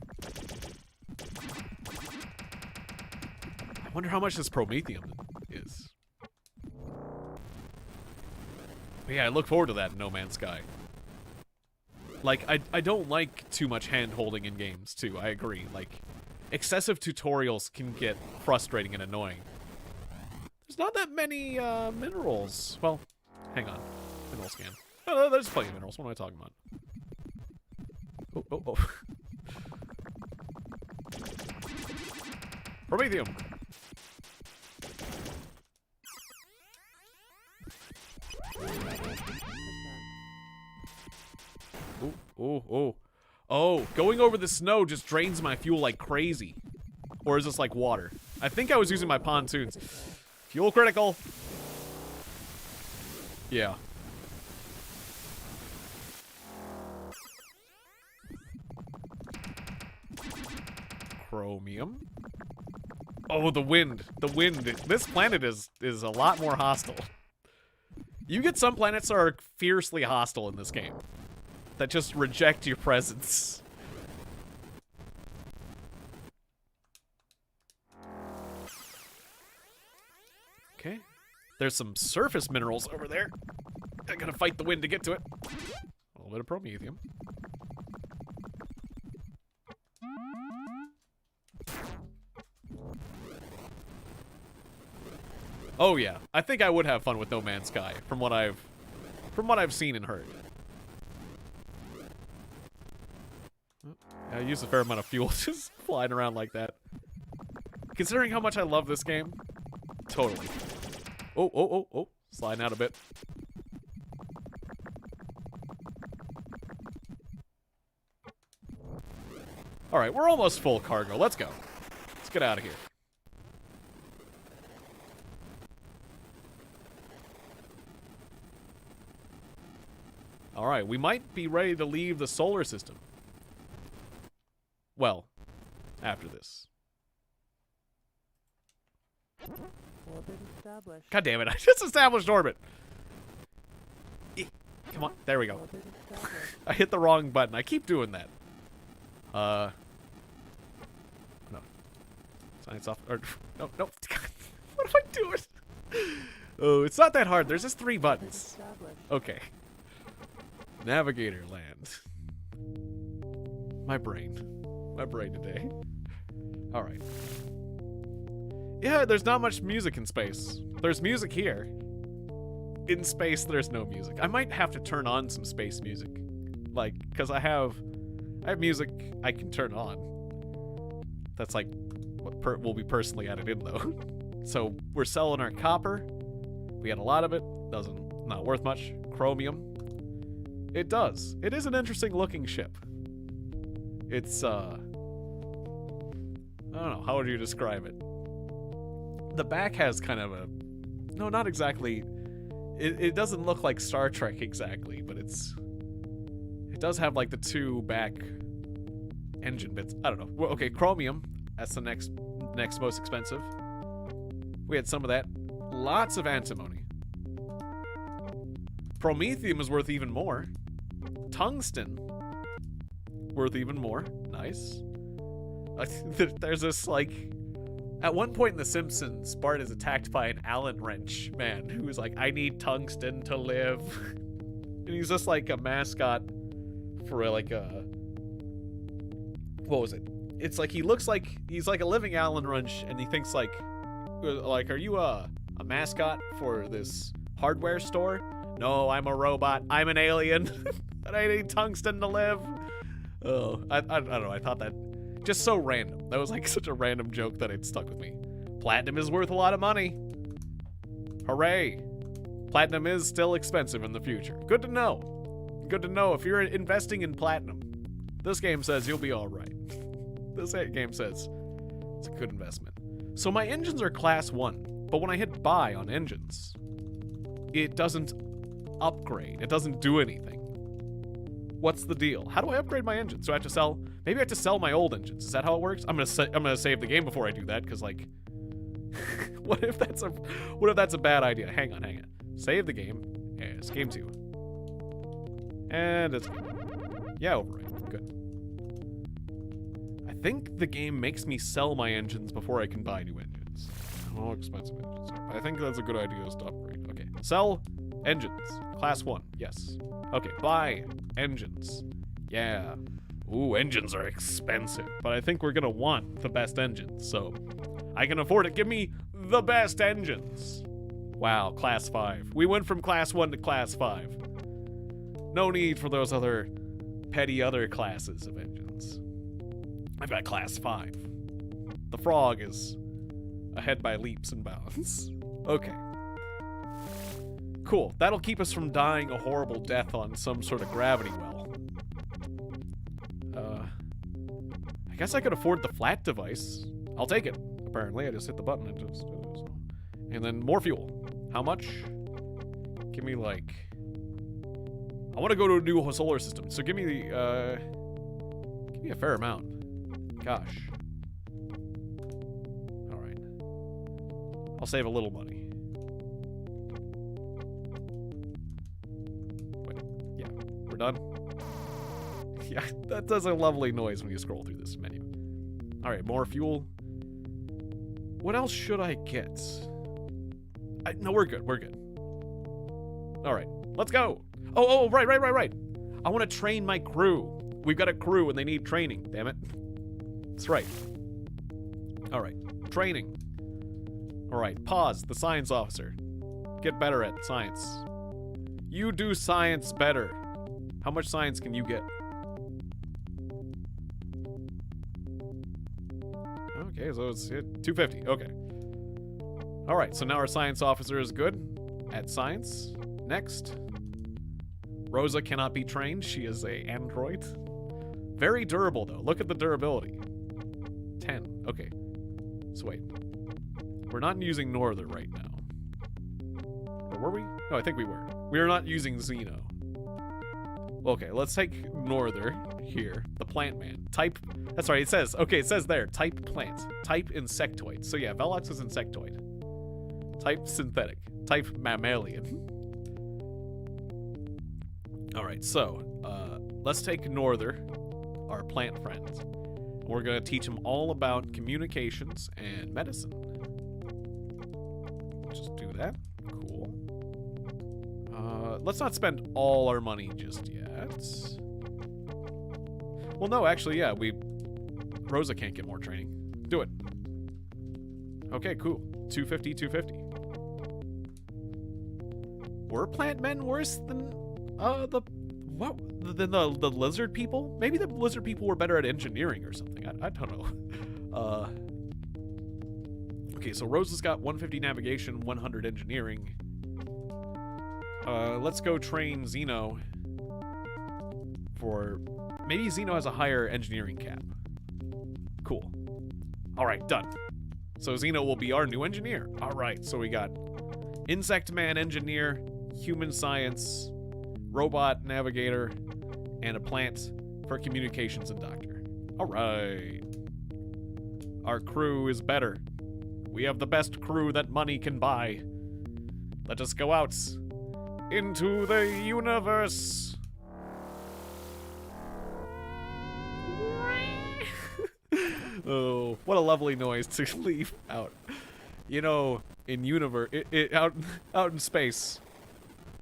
I wonder how much this promethium is. But yeah, I look forward to that in No Man's Sky. Like, I don't like too much hand-holding in games, too. I agree. Like, excessive tutorials can get frustrating and annoying. There's not that many, minerals. Well, hang on. Mineral scan. Oh, there's plenty of minerals. What am I talking about? Oh. Promethium. Oh, going over the snow just drains my fuel like crazy. Or is this like water? I think I was using my pontoons. Fuel critical. Yeah. Chromium. Oh, the wind. The wind. This planet is a lot more hostile. You get some planets that are fiercely hostile in this game. That just reject your presence. Okay. There's some surface minerals over there. I gotta fight the wind to get to it. A little bit of promethium. Oh yeah, I think I would have fun with No Man's Sky from what I've seen and heard. I use a fair amount of fuel just flying around like that. Considering how much I love this game, totally. Oh, sliding out a bit. All right, we're almost full cargo. Let's go. Let's get out of here. All right, we might be ready to leave the solar system. Well, after this. Orbit established. God damn it, I just established orbit. Come on, there we go. Orbit established. I hit the wrong button. I keep doing that. No. Science off. Or, no. What am I doing? Oh, it's not that hard. There's just 3 Orbit buttons. established. Okay. Navigator land. My brain today. All right. Yeah, there's not much music in space. There's music here. In space, there's no music. I might have to turn on some space music. Like, because I have music I can turn on. That's like what will be personally added in, though. So, we're selling our copper. We had a lot of it. Not worth much. Chromium. It does. It is an interesting looking ship. It's, I don't know. How would you describe it? The back has kind of a... No, not exactly. It doesn't look like Star Trek exactly, but it does have like the 2 back engine bits. I don't know. Well, okay, chromium. That's the next most expensive. We had some of that. Lots of antimony. Promethium is worth even more. Tungsten. Worth even more. Nice. There's this, like... At one point in The Simpsons, Bart is attacked by an Allen wrench man who's like, I need tungsten to live. And he's just like a mascot for like a... What was it? It's like he looks like he's like a living Allen wrench, and he thinks like are you a mascot for this hardware store? No, I'm a robot. I'm an alien. And I need tungsten to live. Oh, I don't know. I thought that just so random. That was like such a random joke that it stuck with me. Platinum is worth a lot of money. Hooray. Platinum is still expensive in the future. Good to know. Good to know if you're investing in platinum. This game says you'll be all right. This game says it's a good investment. So my engines are class 1, but when I hit buy on engines, it doesn't upgrade. It doesn't do anything. What's the deal? How do I upgrade my engines? Do I have to sell? Maybe I have to sell my old engines. Is that how it works? I'm gonna save the game before I do that, because like, what if that's a bad idea? Hang on. Save the game. Yes, game 2. And it's overwrite. Good. I think the game makes me sell my engines before I can buy new engines. Oh, expensive engines. I think that's a good idea to upgrade. Okay, sell engines. Class 1. Yes. Okay, buy engines. Yeah. Ooh, engines are expensive, but I think we're gonna want the best engines, so I can afford it. Give me the best engines. Wow, class 5. We went from class 1 to class 5. No need for those other petty other classes of engines. I've got class 5. The frog is ahead by leaps and bounds. Okay. Cool. That'll keep us from dying a horrible death on some sort of gravity well. guess I could afford the flat device. I'll take it. Apparently, I just hit the button and just... And then more fuel. How much? Give me, like... I want to go to a new solar system, so give me the, give me a fair amount. Gosh. Alright. I'll save a little money. Wait, yeah, we're done. Yeah, that does a lovely noise when you scroll through this menu. Alright, more fuel. What else should I get? No, we're good, we're good. Alright, let's go! Oh, right. I want to train my crew. We've got a crew and they need training, damn it. That's right. Alright, training. Alright, pause, the science officer. Get better at science. You do science better. How much science can you get? Okay, so it's 250, okay. Alright, so now our science officer is good at science. Next. Rosa cannot be trained. She is a android. Very durable, though. Look at the durability. 10. Okay. So wait. We're not using Norther right now. Or were we? No, I think we were. We are not using Xeno. Okay, let's take Norther here. The plant man. Type... That's right, it says... Okay, it says there. Type plant. Type insectoid. So yeah, Velox is insectoid. Type synthetic. Type mammalian. Alright, so, let's take Norther, our plant friend. We're going to teach him all about communications and medicine. Just do that. Cool. Let's not spend all our money just yet. Well, no, actually, yeah, Rosa can't get more training. Do it. Okay, cool. 250, 250. Were plant men worse than... the lizard people? Maybe the lizard people were better at engineering or something. I don't know. Okay, so Rosa's got 150 navigation, 100 engineering. Let's go train Xeno for... Maybe Xeno has a higher engineering cap. Cool. Alright, done. So Xeno will be our new engineer. Alright, so we got Insect Man Engineer, Human Science, Robot Navigator, and a plant for communications and doctor. Alright. Our crew is better. We have the best crew that money can buy. Let us go out into the universe. Oh, what a lovely noise to leave out. You know, in out in space,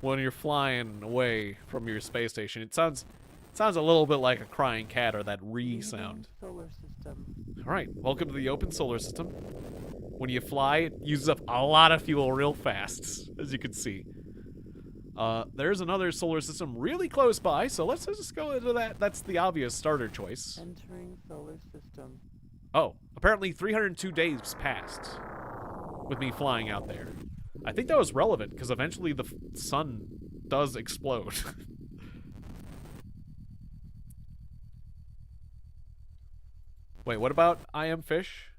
when you're flying away from your space station, it sounds a little bit like a crying cat or that sound. Solar system. All right, welcome to the open solar system. When you fly, it uses up a lot of fuel real fast, as you can see. There's another solar system really close by, so let's just go into that. That's the obvious starter choice. Entering solar system. Oh, apparently 302 days passed with me flying out there. I think that was relevant, because eventually the sun does explode. Wait, what about I Am Fish?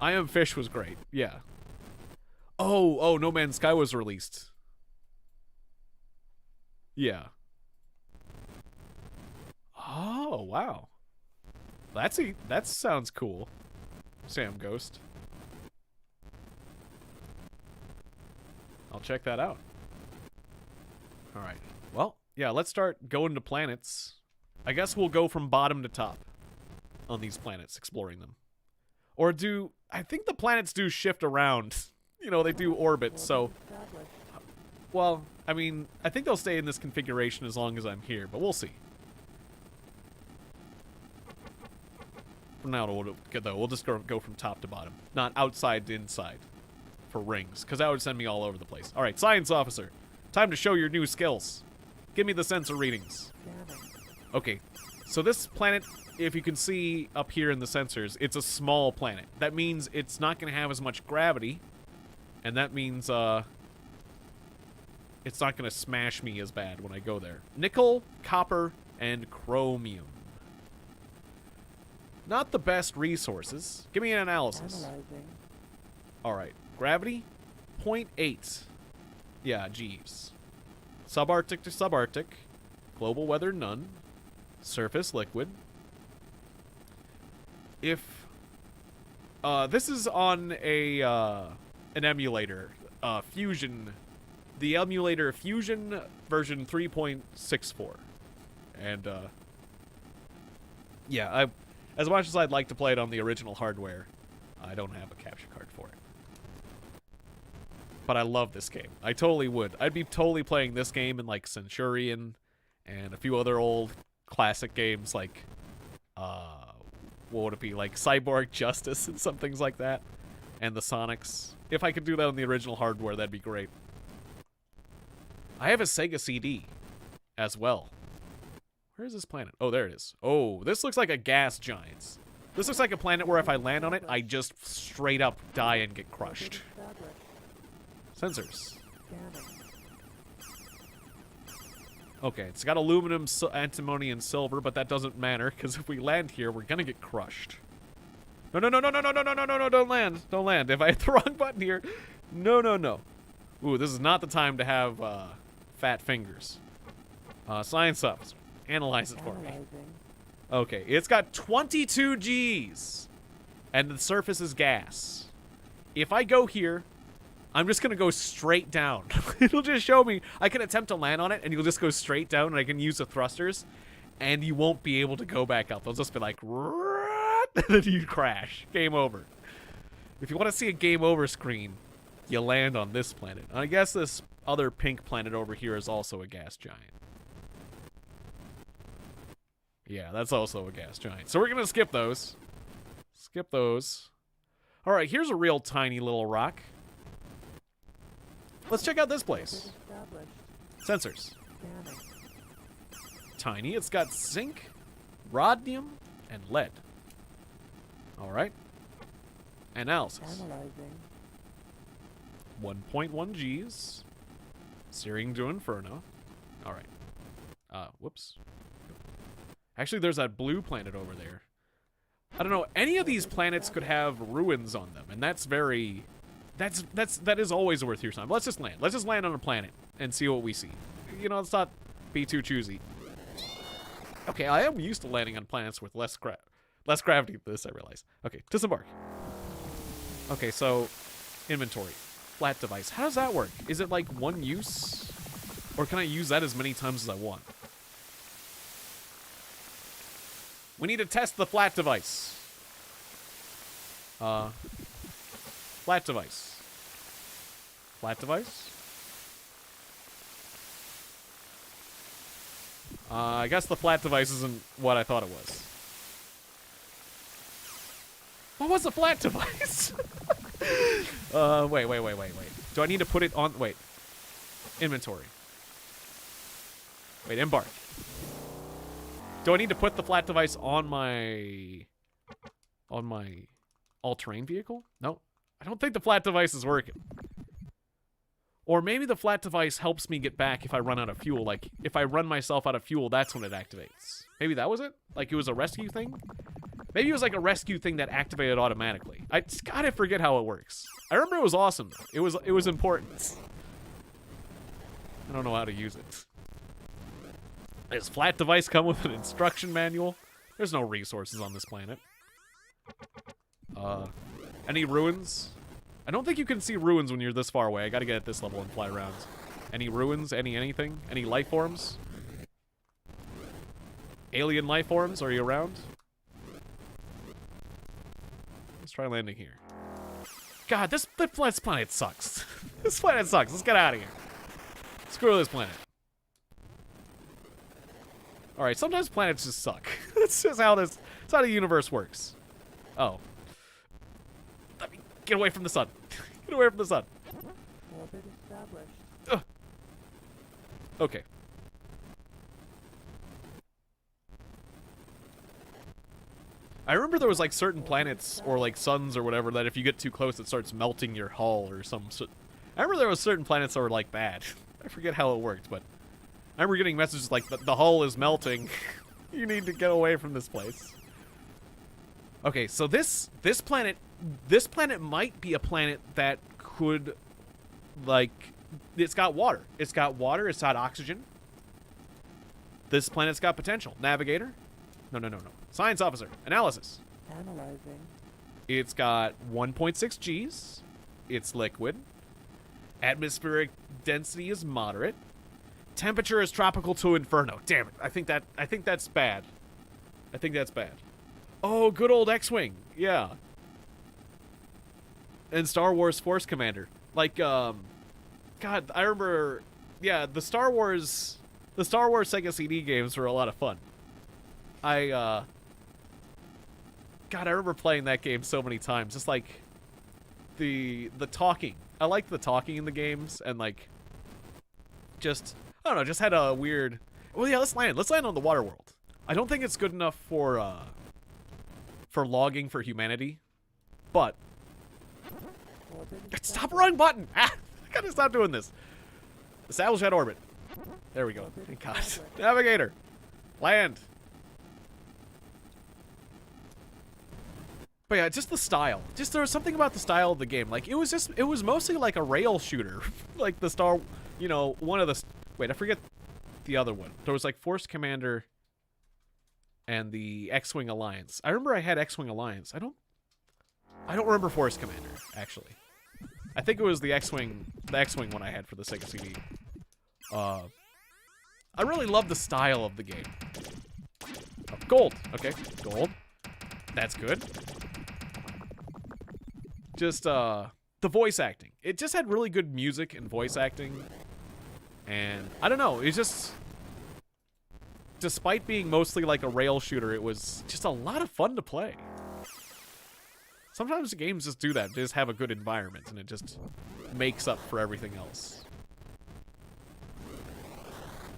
I Am Fish was great, yeah. Oh, No Man's Sky was released. Yeah. Oh, wow. That sounds cool. Sam Ghost. I'll check that out. Alright. Well, yeah, let's start going to planets. I guess we'll go from bottom to top on these planets, exploring them. Or I think the planets do shift around. You know, they do orbit, so... Well, I mean, I think they'll stay in this configuration as long as I'm here, but we'll see. From now on, we'll just go from top to bottom. Not outside to inside for rings, because that would send me all over the place. Alright, Science Officer. Time to show your new skills. Give me the sensor readings. Okay, so this planet, if you can see up here in the sensors, it's a small planet. That means it's not going to have as much gravity, and that means it's not going to smash me as bad when I go there. Nickel, copper, and chromium. Not the best resources. Give me an analysis. Analyzing. Alright. Gravity, 0.8. Yeah, jeeves. Subarctic to subarctic. Global weather, none. Surface, liquid. If... this is on an emulator. Fusion. The emulator Fusion version 3.64. And, yeah, as much as I'd like to play it on the original hardware, I don't have a capture card for it. But I love this game. I totally would. I'd be totally playing this game in, like, Centurion and a few other old classic games like, what would it be? Like Cyborg Justice and some things like that. And the Sonics. If I could do that on the original hardware, that'd be great. I have a Sega CD as well. Where is this planet? Oh, there it is. Oh, this looks like a gas giant. This looks like a planet where if I land on it, I just straight up die and get crushed. Sensors. Okay, it's got aluminum, antimony, and silver, but that doesn't matter, because if we land here, we're gonna get crushed. No, no, no, no, no, no, no, no, no, no, no, don't land. Don't land. If I hit the wrong button here, no, no, no. Ooh, this is not the time to have, fat fingers. Science officer. Analyze it for me. Okay, it's got 22 Gs. And the surface is gas. If I go here, I'm just gonna go straight down. It'll just show me. I can attempt to land on it, and you'll just go straight down, and I can use the thrusters, and you won't be able to go back up. They'll just be like, and then you crash. Game over. If you want to see a game over screen, you land on this planet. I guess this other pink planet over here is also a gas giant. Yeah, that's also a gas giant. So we're gonna skip those. Skip those. Alright, here's a real tiny little rock. Let's check out this place. Sensors. Tiny. It's got zinc, rhodium, and lead. Alright. Analysis. 1.1 Gs. Searing to Inferno. Alright. Whoops. Actually, there's that blue planet over there. I don't know. Any of these planets could have ruins on them, and that's very... That is always worth your time. Let's just land. Let's just land on a planet and see what we see. You know, let's not be too choosy. Okay, I am used to landing on planets with less gravity than this, I realize. Okay, disembark. Okay, so inventory. Flat device. How does that work? Is it like one use? Or can I use that as many times as I want? We need to test the flat device. Flat device. Flat device? I guess the flat device isn't what I thought it was. What was the flat device? Wait. Do I need to put it on... Wait. Inventory. Wait, embark. Do I need to put the flat device on my all-terrain vehicle? No. I don't think the flat device is working. Or maybe the flat device helps me get back if I run out of fuel. Like, if I run myself out of fuel, that's when it activates. Maybe that was it? Like, it was a rescue thing? Maybe it was like a rescue thing that activated automatically. I just gotta forget how it works. I remember it was awesome. It was important. I don't know how to use it. Does flat device come with an instruction manual? There's no resources on this planet. Any ruins? I don't think you can see ruins when you're this far away. I gotta get at this level and fly around. Any ruins? Anything? Any life forms? Alien life forms? Are you around? Let's try landing here. God, this planet sucks. This planet sucks. Let's get out of here. Screw this planet. Alright, sometimes planets just suck. That's just how that's how the universe works. Oh. Let me get away from the sun. Get away from the sun. Orbit established. Ugh. Okay. I remember there was like certain planets or like suns or whatever that if you get too close it starts melting your hull or some. I remember there was certain planets that were like bad. I forget how it worked, but I remember getting messages like the hull is melting. You need to get away from this place. Okay, so this planet might be a planet that could, like, it's got water. It's got water. It's got oxygen. This planet's got potential. Navigator? No. Science officer. Analysis. Analyzing. It's got 1.6 Gs. It's liquid. Atmospheric density is moderate. Temperature is tropical to inferno. Damn it. I think that's bad. I think that's bad. Oh, good old X-Wing. Yeah. And Star Wars Force Commander. Like, God, I remember, yeah, the Star Wars Sega CD games were a lot of fun. God, I remember playing that game so many times. Just like the talking. I liked the talking in the games, and like, just, I don't know, just had a weird. Well, yeah, let's land. Let's land on the water world. I don't think it's good enough for logging for humanity, but stop wrong button. Ah, I gotta stop doing this. Establish at orbit. There we go. Thank God. Navigator, land. But yeah, just the style. Just there was something about the style of the game. Like it was mostly like a rail shooter, like the Star. You know, one of the. Wait, I forget the other one. There was like Force Commander and the X-Wing Alliance. I remember I had X-Wing Alliance. I don't remember Force Commander, actually. I think it was the X-Wing one I had for the Sega CD. I really love the style of the game. Oh, gold. Okay, gold. That's good. Just, the voice acting. It just had really good music and voice acting. And, I don't know, it's just... Despite being mostly like a rail shooter, it was just a lot of fun to play. Sometimes the games just do that. They just have a good environment, and it just makes up for everything else.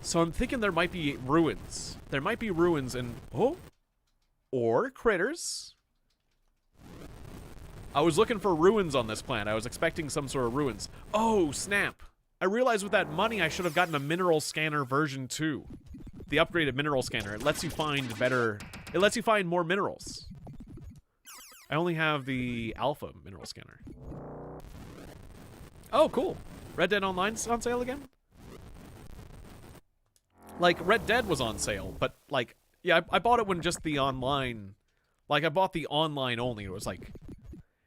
So I'm thinking there might be ruins. There might be ruins and... Oh! Or critters. I was looking for ruins on this planet. I was expecting some sort of ruins. Oh, snap. I realized with that money I should have gotten a mineral scanner version 2. The upgraded mineral scanner. It lets you find better... It lets you find more minerals. I only have the alpha mineral scanner. Oh, cool. Red Dead Online's on sale again? Like, Red Dead was on sale, but, like... Yeah, I bought it when just the online... Like, I bought the online only. It was like...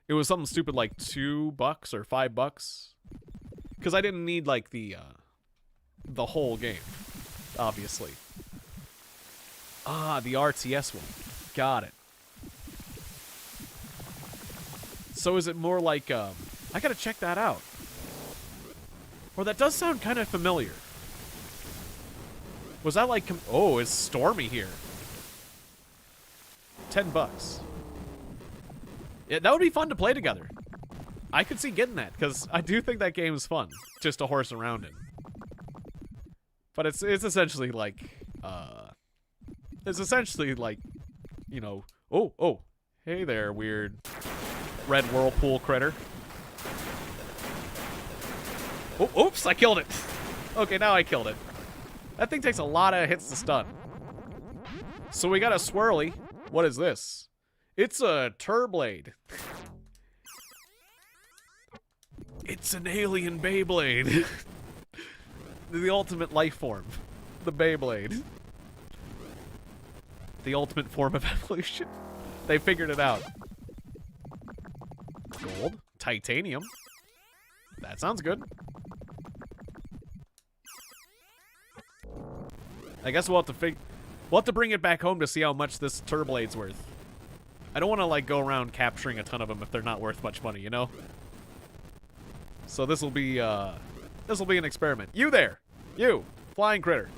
It was something stupid like $2 or $5. Because I didn't need, like, the whole game. Obviously. Ah, the RTS one. Got it. So is it more like, I gotta check that out. Or that does sound kind of familiar. Was that like, oh, it's stormy here. $10. Yeah, that would be fun to play together. I could see getting that, because I do think that game is fun, just to horse around in. But it's essentially like, you know, oh, hey there, weird red whirlpool critter. Oh, oops, I killed it. Okay, now I killed it. That thing takes a lot of hits to stun. So we got a swirly. What is this? It's a Turblade. It's an alien Beyblade. The ultimate life form. The Beyblade. The ultimate form of evolution. They figured it out. Gold. Titanium. That sounds good. I guess we'll have to bring it back home to see how much this Turblade's worth. I don't want to, like, go around capturing a ton of them if they're not worth much money, you know? So this'll be an experiment. You there! You! Flying critter.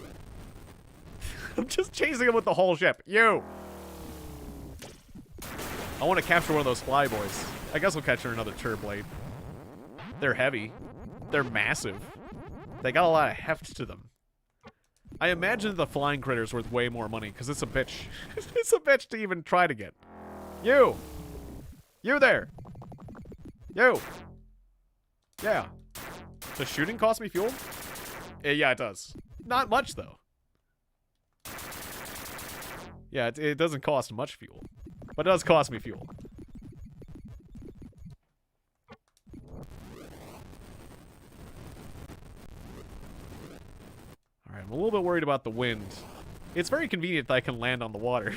I'm just chasing him with the whole ship. You! I want to capture one of those fly boys. I guess we'll catch another Turblade. They're heavy. They're massive. They got a lot of heft to them. I imagine the flying critter's worth way more money, because it's a bitch. It's a bitch to even try to get. You! You there! You! Yeah. Does shooting cost me fuel? Yeah, it does. Not much, though. Yeah, it doesn't cost much fuel. But it does cost me fuel. Alright, I'm a little bit worried about the wind. It's very convenient that I can land on the water.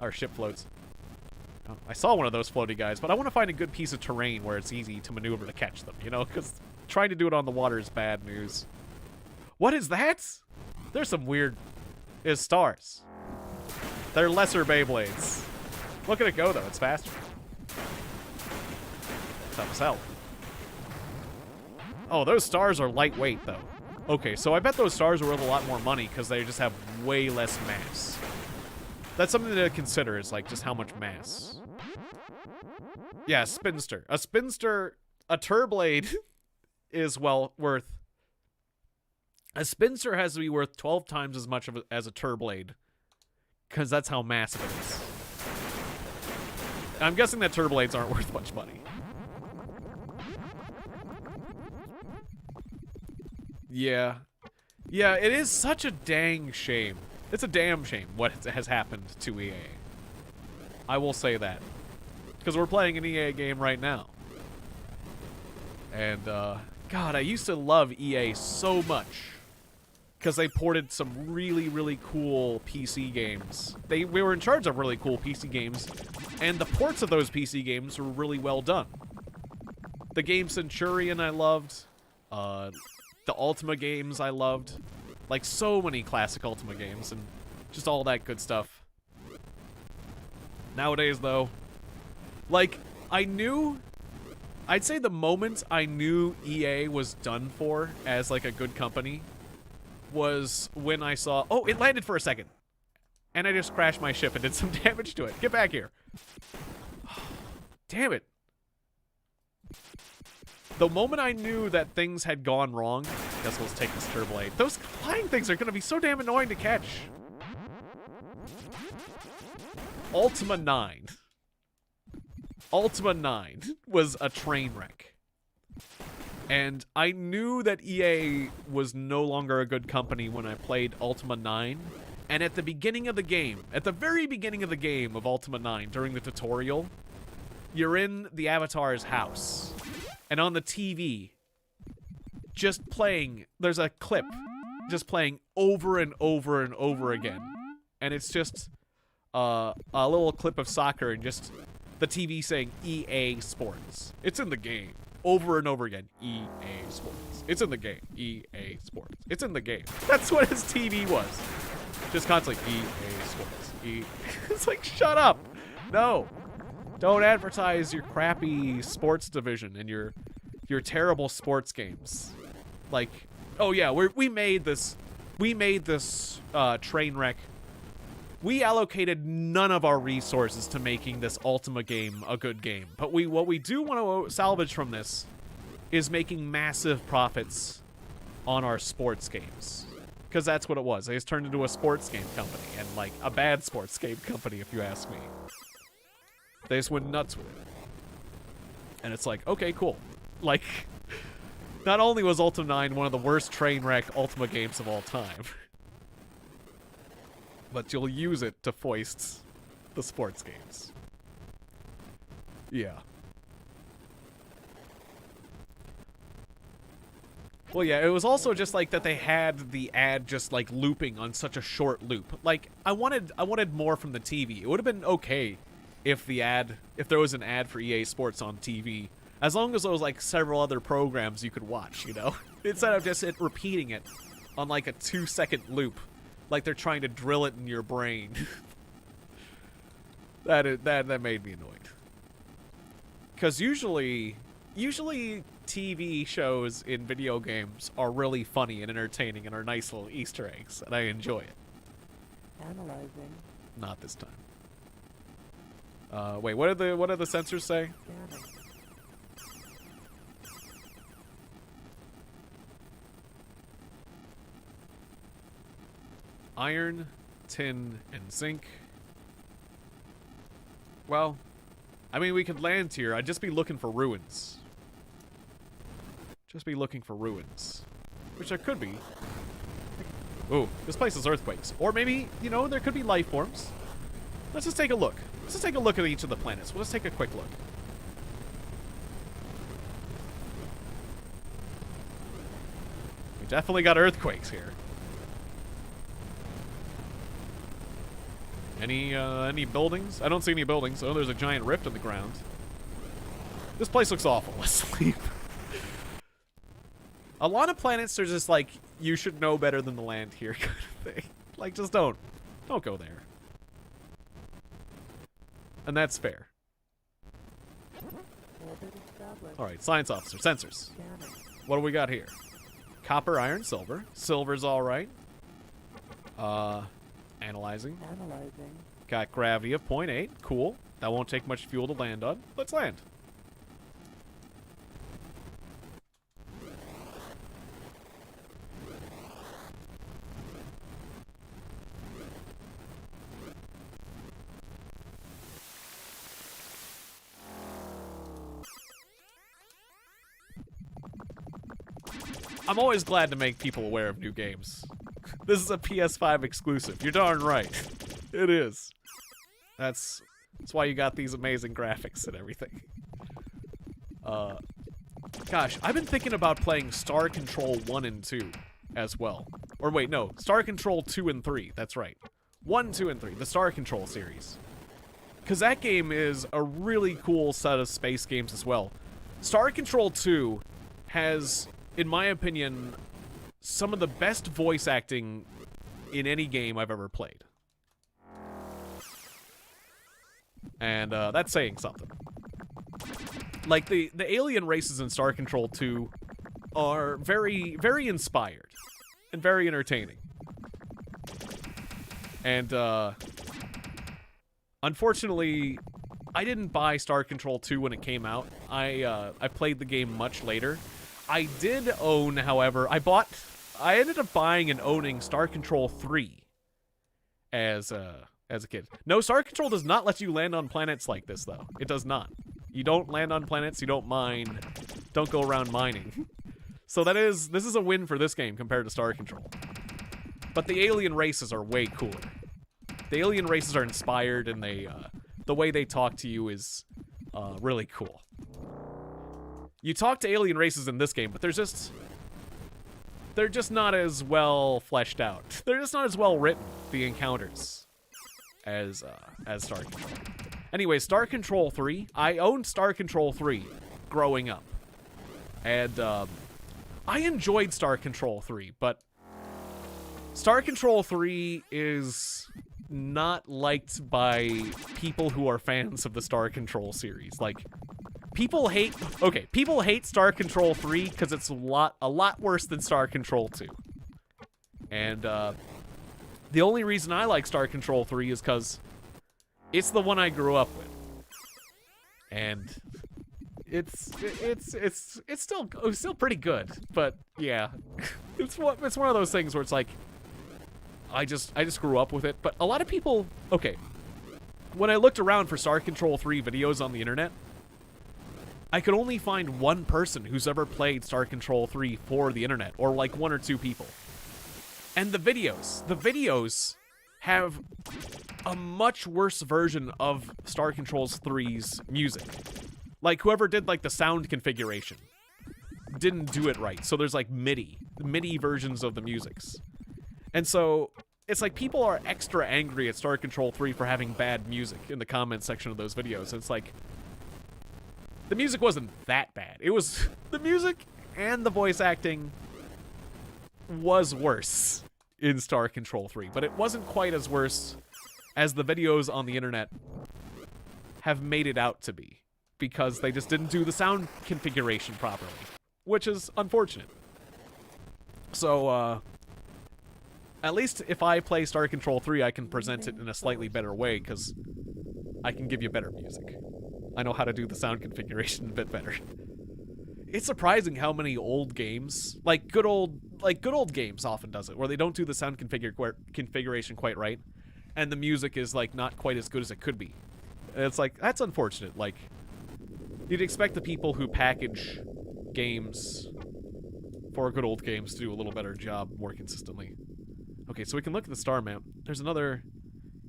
Our ship floats. Oh, I saw one of those floaty guys, but I want to find a good piece of terrain where it's easy to maneuver to catch them, you know? Because trying to do it on the water is bad news. What is that? There's some weird... It's stars. They're lesser Beyblades. Look at it go, though. It's faster. Tough as hell. Oh, those stars are lightweight, though. Okay, so I bet those stars are worth a lot more money because they just have way less mass. That's something to consider, is like just how much mass. Yeah, Spinster. A Spinster, a Turblade is, well, worth... A Spinster has to be worth 12 times as much as a Turblade. Because that's how massive it is. And I'm guessing that Turblades aren't worth much money. Yeah. Yeah, it is such a dang shame. It's a damn shame what has happened to EA. I will say that. Because we're playing an EA game right now. And, God, I used to love EA so much. Because they ported some really, really cool PC games. We were in charge of really cool PC games. And the ports of those PC games were really well done. The game Centurion I loved. The Ultima games I loved. Like, so many classic Ultima games. And just all that good stuff. Nowadays, though, like, I'd say the moment I knew EA was done for as, like, a good company was when I saw... Oh, it landed for a second. And I just crashed my ship and did some damage to it. Get back here. Damn it. The moment I knew that things had gone wrong... I guess let's take this Turblade. Those flying things are going to be so damn annoying to catch. Ultima 9. Ultima 9 was a train wreck. And I knew that EA was no longer a good company when I played Ultima 9. And at the beginning of the game, at the very beginning of the game of Ultima 9, during the tutorial, you're in the Avatar's house. And on the TV, just playing, there's a clip just playing over and over and over again. And it's just a little clip of soccer and just the TV saying EA Sports. It's in the game. Over and over again. EA Sports. It's in the game. EA Sports. It's in the game. That's what his TV was. Just constantly EA Sports. It's like, shut up. No. Don't advertise your crappy sports division and your terrible sports games. Like, oh yeah, we made this train wreck. We allocated none of our resources to making this Ultima game a good game. But what we do want to salvage from this is making massive profits on our sports games. Because that's what it was. They just turned into a sports game company. And, like, a bad sports game company, if you ask me. They just went nuts with it. And it's like, okay, cool. Like, not only was Ultima 9 one of the worst train wreck Ultima games of all time, but you'll use it to foist the sports games. Yeah. Well, yeah, it was also just like that they had the ad just like looping on such a short loop. Like, I wanted more from the TV. It would have been okay if there was an ad for EA Sports on TV, as long as there was like several other programs you could watch, you know? Instead of just repeating it on like a 2-second loop. Like they're trying to drill it in your brain. that made me annoyed. Because usually TV shows in video games are really funny and entertaining and are nice little Easter eggs, and I enjoy it. Analyzing. Not this time. Wait, what do the sensors say? Scanning. Iron, tin, and zinc. Well, I mean, we could land here. I'd just be looking for ruins. Just be looking for ruins. Which there could be. Ooh, this place is earthquakes. Or maybe, you know, there could be life forms. Let's just take a look. Let's just take a look at each of the planets. We'll just take a quick look. We definitely got earthquakes here. Any buildings? I don't see any buildings. Oh, there's a giant rift in the ground. This place looks awful. Let's leave. A lot of planets are just like, you should know better than the land here kind of thing. Like, just don't go there. And that's fair. Alright, science officer, sensors. What do we got here? Copper, iron, silver. Silver's alright. Analyzing. Got gravity of 0.8. Cool. That won't take much fuel to land on. Let's land. I'm always glad to make people aware of new games. This is a PS5 exclusive. You're darn right. It is. That's why you got these amazing graphics and everything. Gosh, I've been thinking about playing Star Control 1 and 2 as well. Or wait, no. Star Control 2 and 3. That's right. 1, 2, and 3. The Star Control series. Because that game is a really cool set of space games as well. Star Control 2 has, in my opinion, some of the best voice acting in any game I've ever played. And that's saying something. Like, the alien races in Star Control 2 are very, very inspired and very entertaining. And, unfortunately, I didn't buy Star Control 2 when it came out. I played the game much later. I did own, however, I ended up buying and owning Star Control 3 as a kid. No, Star Control does not let you land on planets like this, though. It does not. You don't land on planets, you don't mine, don't go around mining. So this is a win for this game compared to Star Control. But the alien races are way cooler. The alien races are inspired, and the way they talk to you is really cool. You talk to alien races in this game, but they're just not as well fleshed out. They're just not as well written, the encounters, as Star Control. Anyway, Star Control 3. I owned Star Control 3 growing up. And I enjoyed Star Control 3, but Star Control 3 is not liked by people who are fans of the Star Control series. Like, people hate Star Control 3 because it's a lot worse than Star Control 2. And the only reason I like Star Control 3 is because it's the one I grew up with. And it's still pretty good, but yeah. it's one of those things where it's like I just grew up with it. But a lot of people, okay, when I looked around for Star Control 3 videos on the internet, I could only find one person who's ever played Star Control 3 for the internet, or like one or two people. And the videos have a much worse version of Star Control 3's music. Like, whoever did like the sound configuration didn't do it right. So there's like MIDI versions of the musics. And so it's like people are extra angry at Star Control 3 for having bad music in the comment section of those videos. It's like, the music wasn't that bad. It was, the music and the voice acting was worse in Star Control 3, but it wasn't quite as worse as the videos on the internet have made it out to be, because they just didn't do the sound configuration properly, which is unfortunate. So, at least if I play Star Control 3, I can present it in a slightly better way, because I can give you better music. I know how to do the sound configuration a bit better. It's surprising how many old games, like good old games often does it, where they don't do the sound configuration quite right, and the music is like not quite as good as it could be. And it's like, that's unfortunate. Like, you'd expect the people who package games for good old games to do a little better job more consistently. Okay, so we can look at the star map. There's another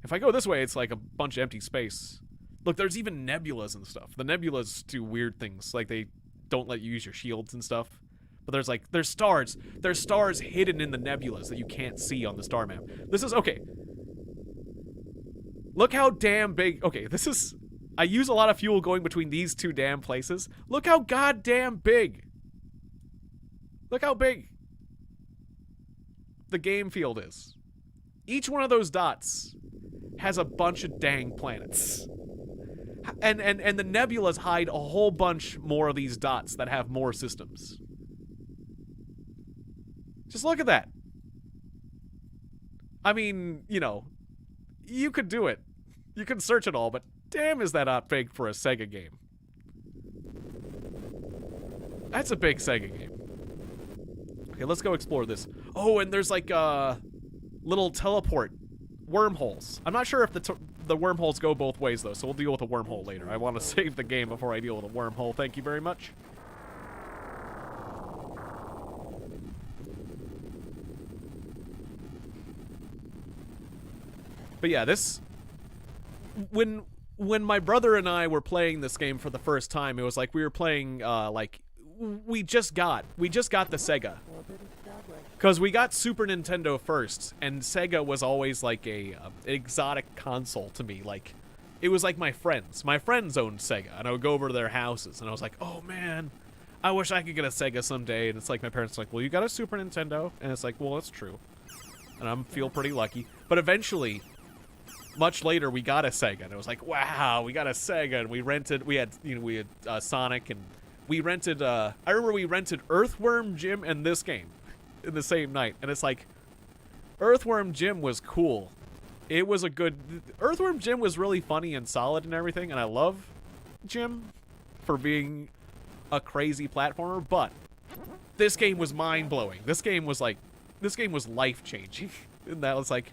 If I go this way, it's like a bunch of empty space. Look, there's even nebulas and stuff. The nebulas do weird things, like they don't let you use your shields and stuff. But there's stars. There's stars hidden in the nebulas that you can't see on the star map. This is, okay. Look how damn big, okay, this is, I use a lot of fuel going between these two damn places. Look how goddamn big. Look how big the game field is. Each one of those dots has a bunch of dang planets. And the nebulas hide a whole bunch more of these dots that have more systems. Just look at that. I mean, you know, you could do it. You can search it all, but damn is that not big for a Sega game. That's a big Sega game. Okay, let's go explore this. Oh, and there's like little teleport wormholes. I'm not sure if the wormholes go both ways though, so we'll deal with a wormhole later. I want to save the game before I deal with a wormhole. Thank you very much. But yeah, this, when my brother and I were playing this game for the first time, it was like we were playing like we just got the Sega. Because we got Super Nintendo first, and Sega was always like a exotic console to me. Like, it was like my friends. My friends owned Sega, and I would go over to their houses, and I was like, oh man, I wish I could get a Sega someday. And it's like my parents are like, well, you got a Super Nintendo? And it's like, well, that's true. And I feel pretty lucky. But eventually, much later, we got a Sega, and it was like, wow, we got a Sega, and we had Sonic, and we rented, I remember we rented Earthworm Jim and this game in the same night, and it's like, Earthworm Jim was cool. It was a good, Earthworm Jim was really funny and solid and everything, and I love Jim for being a crazy platformer, but this game was mind-blowing. This game was life-changing. And that was like,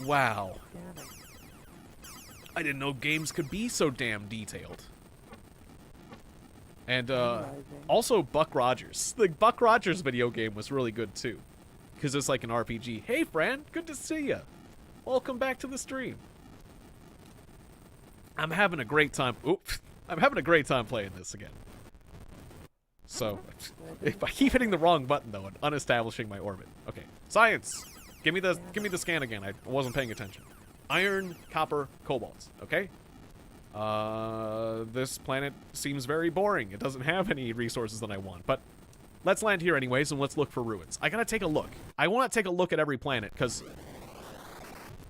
wow. I didn't know games could be so damn detailed. And also Buck Rogers. The Buck Rogers video game was really good too, because it's like an RPG. Hey friend, good to see ya. Welcome back to the stream. I'm having a great time. Oops. I'm having a great time playing this again. So, if I keep hitting the wrong button though and unestablishing my orbit. Okay, science. Give me the scan again. I wasn't paying attention. Iron, copper, cobalt. Okay. This planet seems very boring. It doesn't have any resources that I want, but let's land here anyways and let's look for ruins. I gotta take a look. I want to take a look at every planet because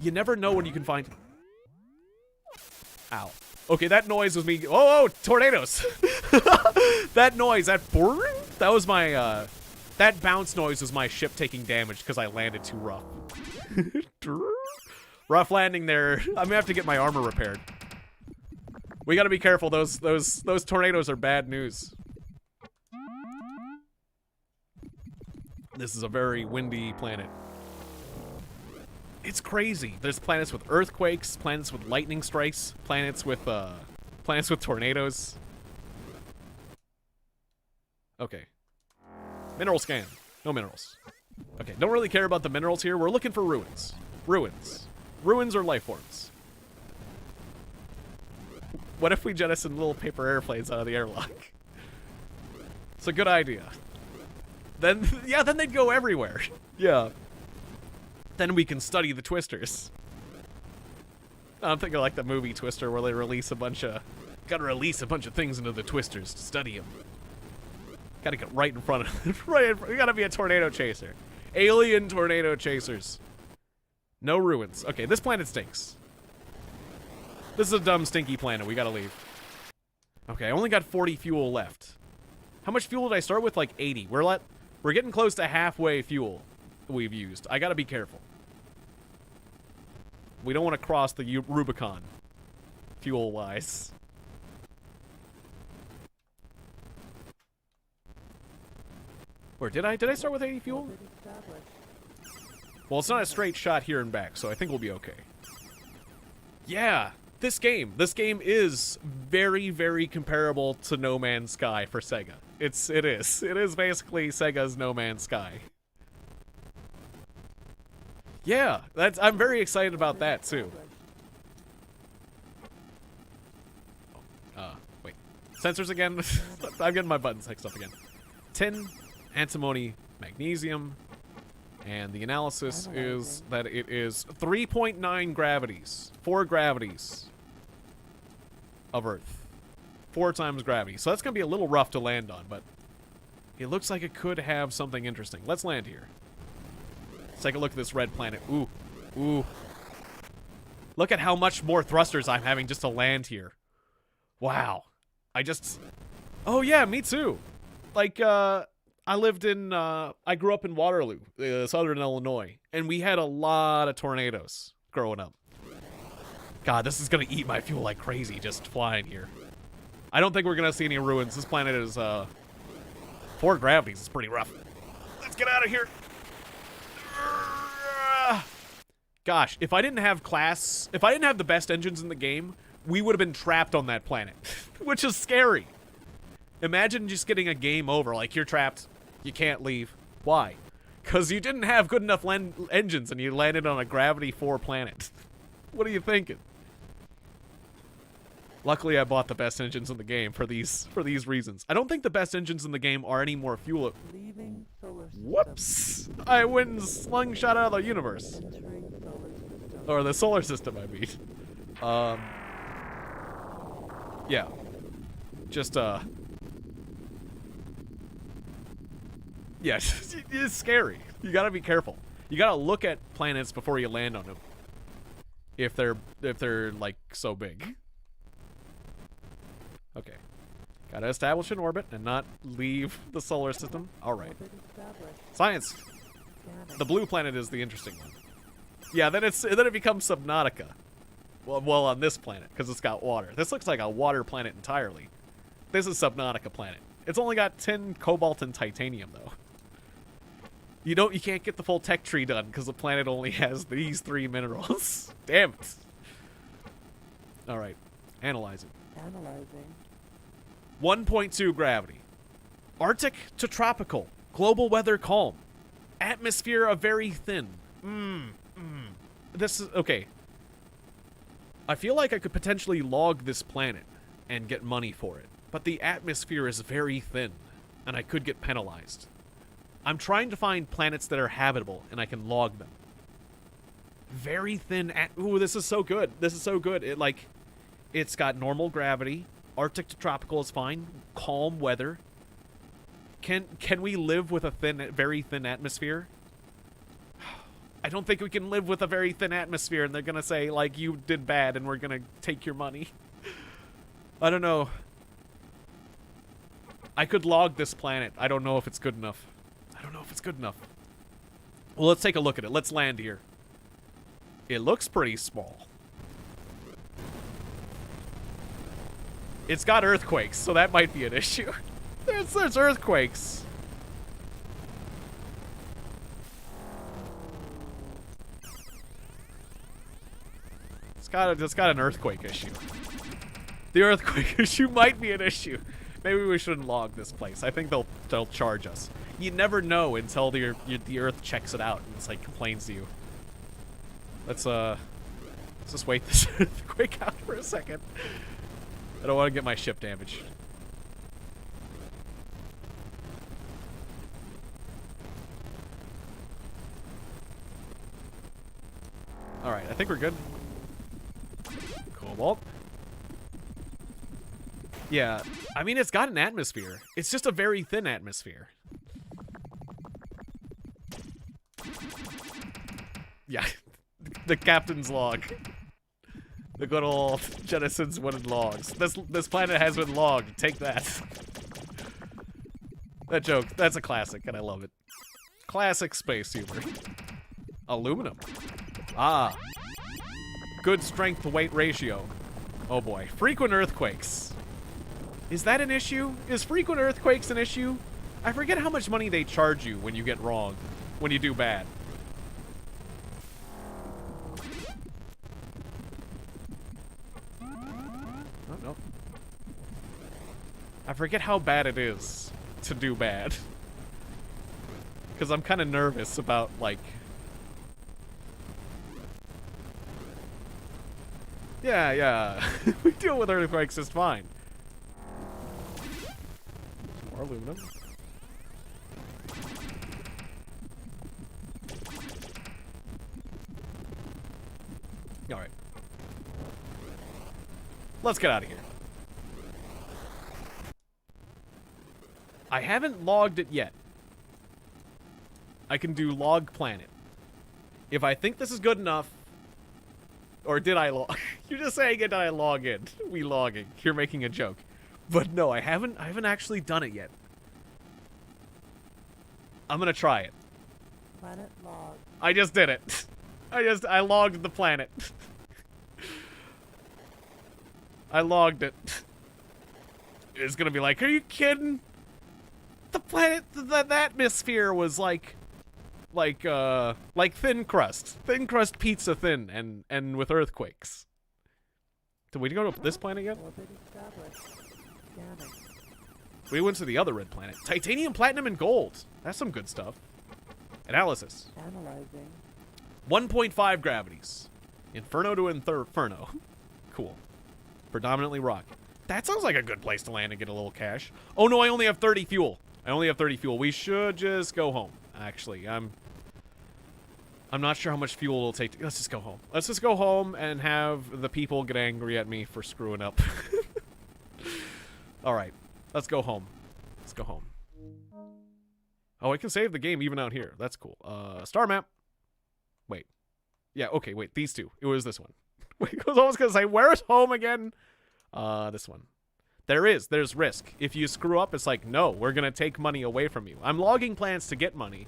you never know when you can find. Ow. Okay, that noise was me. Oh, tornadoes! That noise, that was my that bounce noise was my ship taking damage because I landed too rough. Rough landing there. I'm gonna have to get my armor repaired. We gotta be careful. Those tornadoes are bad news. This is a very windy planet. It's crazy. There's planets with earthquakes, planets with lightning strikes, planets with tornadoes. Okay. Mineral scan. No minerals. Okay, don't really care about the minerals here. We're looking for ruins. Ruins. Ruins or life forms. What if we jettison little paper airplanes out of the airlock? It's a good idea. Then, yeah, then they'd go everywhere. Yeah. Then we can study the twisters. I'm thinking like the movie Twister where they release a bunch of... Gotta release a bunch of things into the twisters to study them. Gotta get right in front of... We gotta be a tornado chaser. Alien tornado chasers. No ruins. Okay, this planet stinks. This is a dumb, stinky planet. We gotta leave. Okay, I only got 40 fuel left. How much fuel did I start with? Like 80. We're getting close to halfway fuel we've used. I gotta be careful. We don't want to cross the Rubicon, fuel-wise. Or did I? Did I start with 80 fuel? Well, it's not a straight shot here and back, so I think we'll be okay. Yeah! This game is very, very comparable to No Man's Sky for Sega. It is basically Sega's No Man's Sky. Yeah, I'm very excited about that too. Wait. Sensors again. I'm getting my buttons mixed up again. Tin, antimony, magnesium, and the analysis is that it is 3.9 gravities. 4 gravities of Earth. 4 times gravity. So that's going to be a little rough to land on, but it looks like it could have something interesting. Let's land here. Let's take a look at this red planet. Ooh. Ooh. Look at how much more thrusters I'm having just to land here. Wow. Oh yeah, me too. Like, I lived in, I grew up in Waterloo, southern Illinois, and we had a lot of tornadoes growing up. God, this is gonna eat my fuel like crazy just flying here. I don't think we're gonna see any ruins. This planet is, 4 gravities. It's pretty rough. Let's get out of here. Gosh, if I didn't have the best engines in the game, we would have been trapped on that planet, which is scary. Imagine just getting a game over, like you're trapped, you can't leave. Why? Because you didn't have good enough engines and you landed on a gravity 4 planet. What are you thinking? Luckily, I bought the best engines in the game for these reasons. I don't think the best engines in the game are any more fuel. Leaving solar system. Whoops! I went and slingshot out of the universe. Entering solar system. Or the solar system, I mean. Yeah. Just, yeah, it's scary. You gotta be careful. You gotta look at planets before you land on them. If they're like so big. Okay. Gotta establish an orbit and not leave the solar system. Alright. Orbit established. Science. Scanning. The blue planet is the interesting one. Yeah, then it becomes Subnautica. Well, on this planet, because it's got water. This looks like a water planet entirely. This is Subnautica planet. It's only got 10 cobalt and titanium, though. You can't get the full tech tree done because the planet only has these 3 minerals. Damn it. Alright. Analyzing. Analyzing. 1.2 gravity. Arctic to tropical. Global weather calm. Atmosphere a very thin. This is okay. I feel like I could potentially log this planet and get money for it. But the atmosphere is very thin, and I could get penalized. I'm trying to find planets that are habitable, and I can log them. Very thin ooh, this is so good. This is so good. It's got normal gravity. Arctic to tropical is fine. Calm weather. Can we live with a very thin atmosphere? I don't think we can live with a very thin atmosphere, and they're gonna say, like, you did bad, and we're gonna take your money. I don't know. I could log this planet. I don't know if it's good enough. Well, let's take a look at it. Let's land here. It looks pretty small. It's got earthquakes, so that might be an issue. There's earthquakes. It's got an earthquake issue. The earthquake issue might be an issue. Maybe we shouldn't log this place. I think they'll charge us. You never know until the Earth checks it out and it's like complains to you. Let's just wait this earthquake out for a second. I don't want to get my ship damaged. All right, I think we're good. Cobalt. Yeah, I mean, it's got an atmosphere. It's just a very thin atmosphere. Yeah, the captain's log. The good old Jettison's wooden logs. This planet has been logged. Take that. That joke, that's a classic, and I love it. Classic space humor. Aluminum. Ah. Good strength-to-weight ratio. Oh boy. Frequent earthquakes. Is that an issue? Is frequent earthquakes an issue? I forget how much money they charge you when you get wrong. When you do bad. Oh, no. I forget how bad it is to do bad. Because I'm kind of nervous about, like... Yeah. We deal with earthquakes just fine. Some more aluminum. Alright. Let's get out of here. I haven't logged it yet. I can do log planet. If I think this is good enough, or did I log? You're just saying it, did I log in? We logging. You're making a joke. But no, I haven't actually done it yet. I'm gonna try it. Planet log. I just did it. I logged the planet. I logged it. It's gonna be like, are you kidding? The planet, the atmosphere was like thin crust pizza thin, and with earthquakes. Did we go to this planet yet? Orbit established. Scanning. We went to the other red planet. Titanium, platinum, and gold. That's some good stuff. Analysis. Analyzing. 1.5 gravities. Inferno to Inferno. Cool. Predominantly rock. That sounds like a good place to land and get a little cash. Oh no, I only have 30 fuel. We should just go home. Actually, I'm not sure how much fuel it'll take to... Let's just go home. Let's just go home and have the people get angry at me for screwing up. Alright. Let's go home. Let's go home. Oh, I can save the game even out here. That's cool. Star map. Wait. Yeah, okay, wait. These two. It was this one. Wait, I was almost gonna say, where is home again? This one. There's risk. If you screw up, it's like, no, we're gonna take money away from you. I'm logging plans to get money.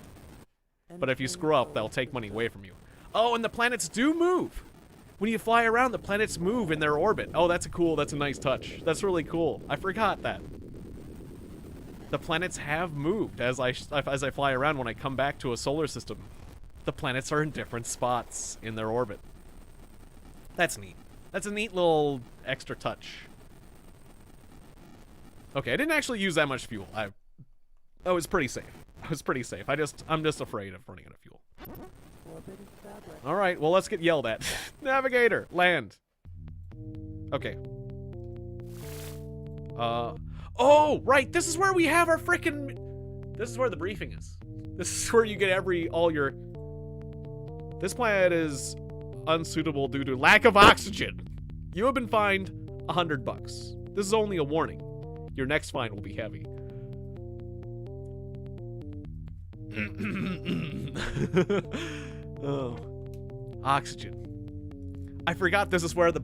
But if you screw up, they'll take money away from you. Oh, and the planets do move. When you fly around, the planets move in their orbit. Oh, that's a nice touch. That's really cool. I forgot that. The planets have moved as I fly around. When I come back to a solar system, the planets are in different spots in their orbit. That's neat. That's a neat little extra touch. Okay, I didn't actually use that much fuel. I was pretty safe. I'm just afraid of running out of fuel. Orbit established. All right, well, let's get yelled at. Navigator, land. Okay. Oh, right. This is where we have our frickin'... This is where the briefing is. This is where you get all your... This planet is unsuitable due to lack of oxygen. You have been fined $100. This is only a warning. Your next fine will be heavy. Oh. Oxygen. I forgot this is where the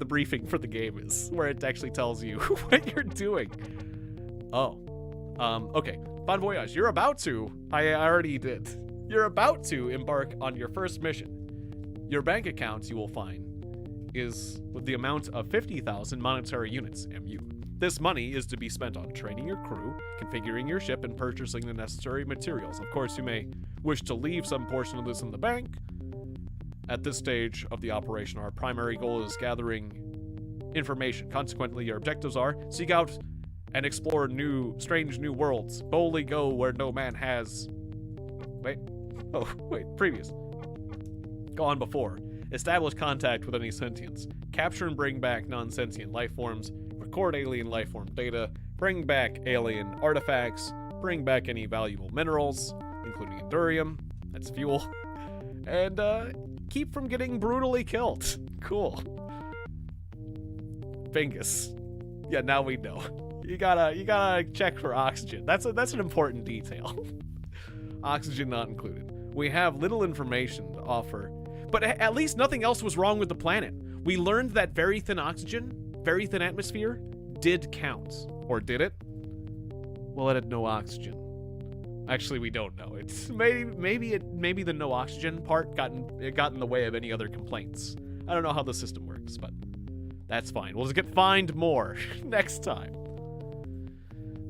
briefing for the game is, where it actually tells you what you're doing. Oh. Okay. Bon voyage. You're about to... I already did. You're about to embark on your first mission. Your bank account, you will find, is with the amount of 50,000 monetary units, MU. This money is to be spent on training your crew, configuring your ship, and purchasing the necessary materials. Of course, you may wish to leave some portion of this in the bank. At this stage of the operation, our primary goal is gathering information. Consequently, your objectives are seek out and explore strange new worlds. Boldly go where no man has... previous. Gone before. Establish contact with any sentients. Capture and bring back non-sentient life forms. Record alien life form data. Bring back alien artifacts. Bring back any valuable minerals, including endurium. That's fuel. And, keep from getting brutally killed. Cool. Bingus. Yeah, now we know. You gotta check for oxygen. That's an important detail. Oxygen not included. We have little information to offer, but at least nothing else was wrong with the planet. We learned that very thin oxygen, very thin atmosphere, did count. Or did it? Well, it had no oxygen. Actually, we don't know. It's maybe the no oxygen part got in the way of any other complaints. I don't know how the system works, but that's fine. We'll just get fined more next time.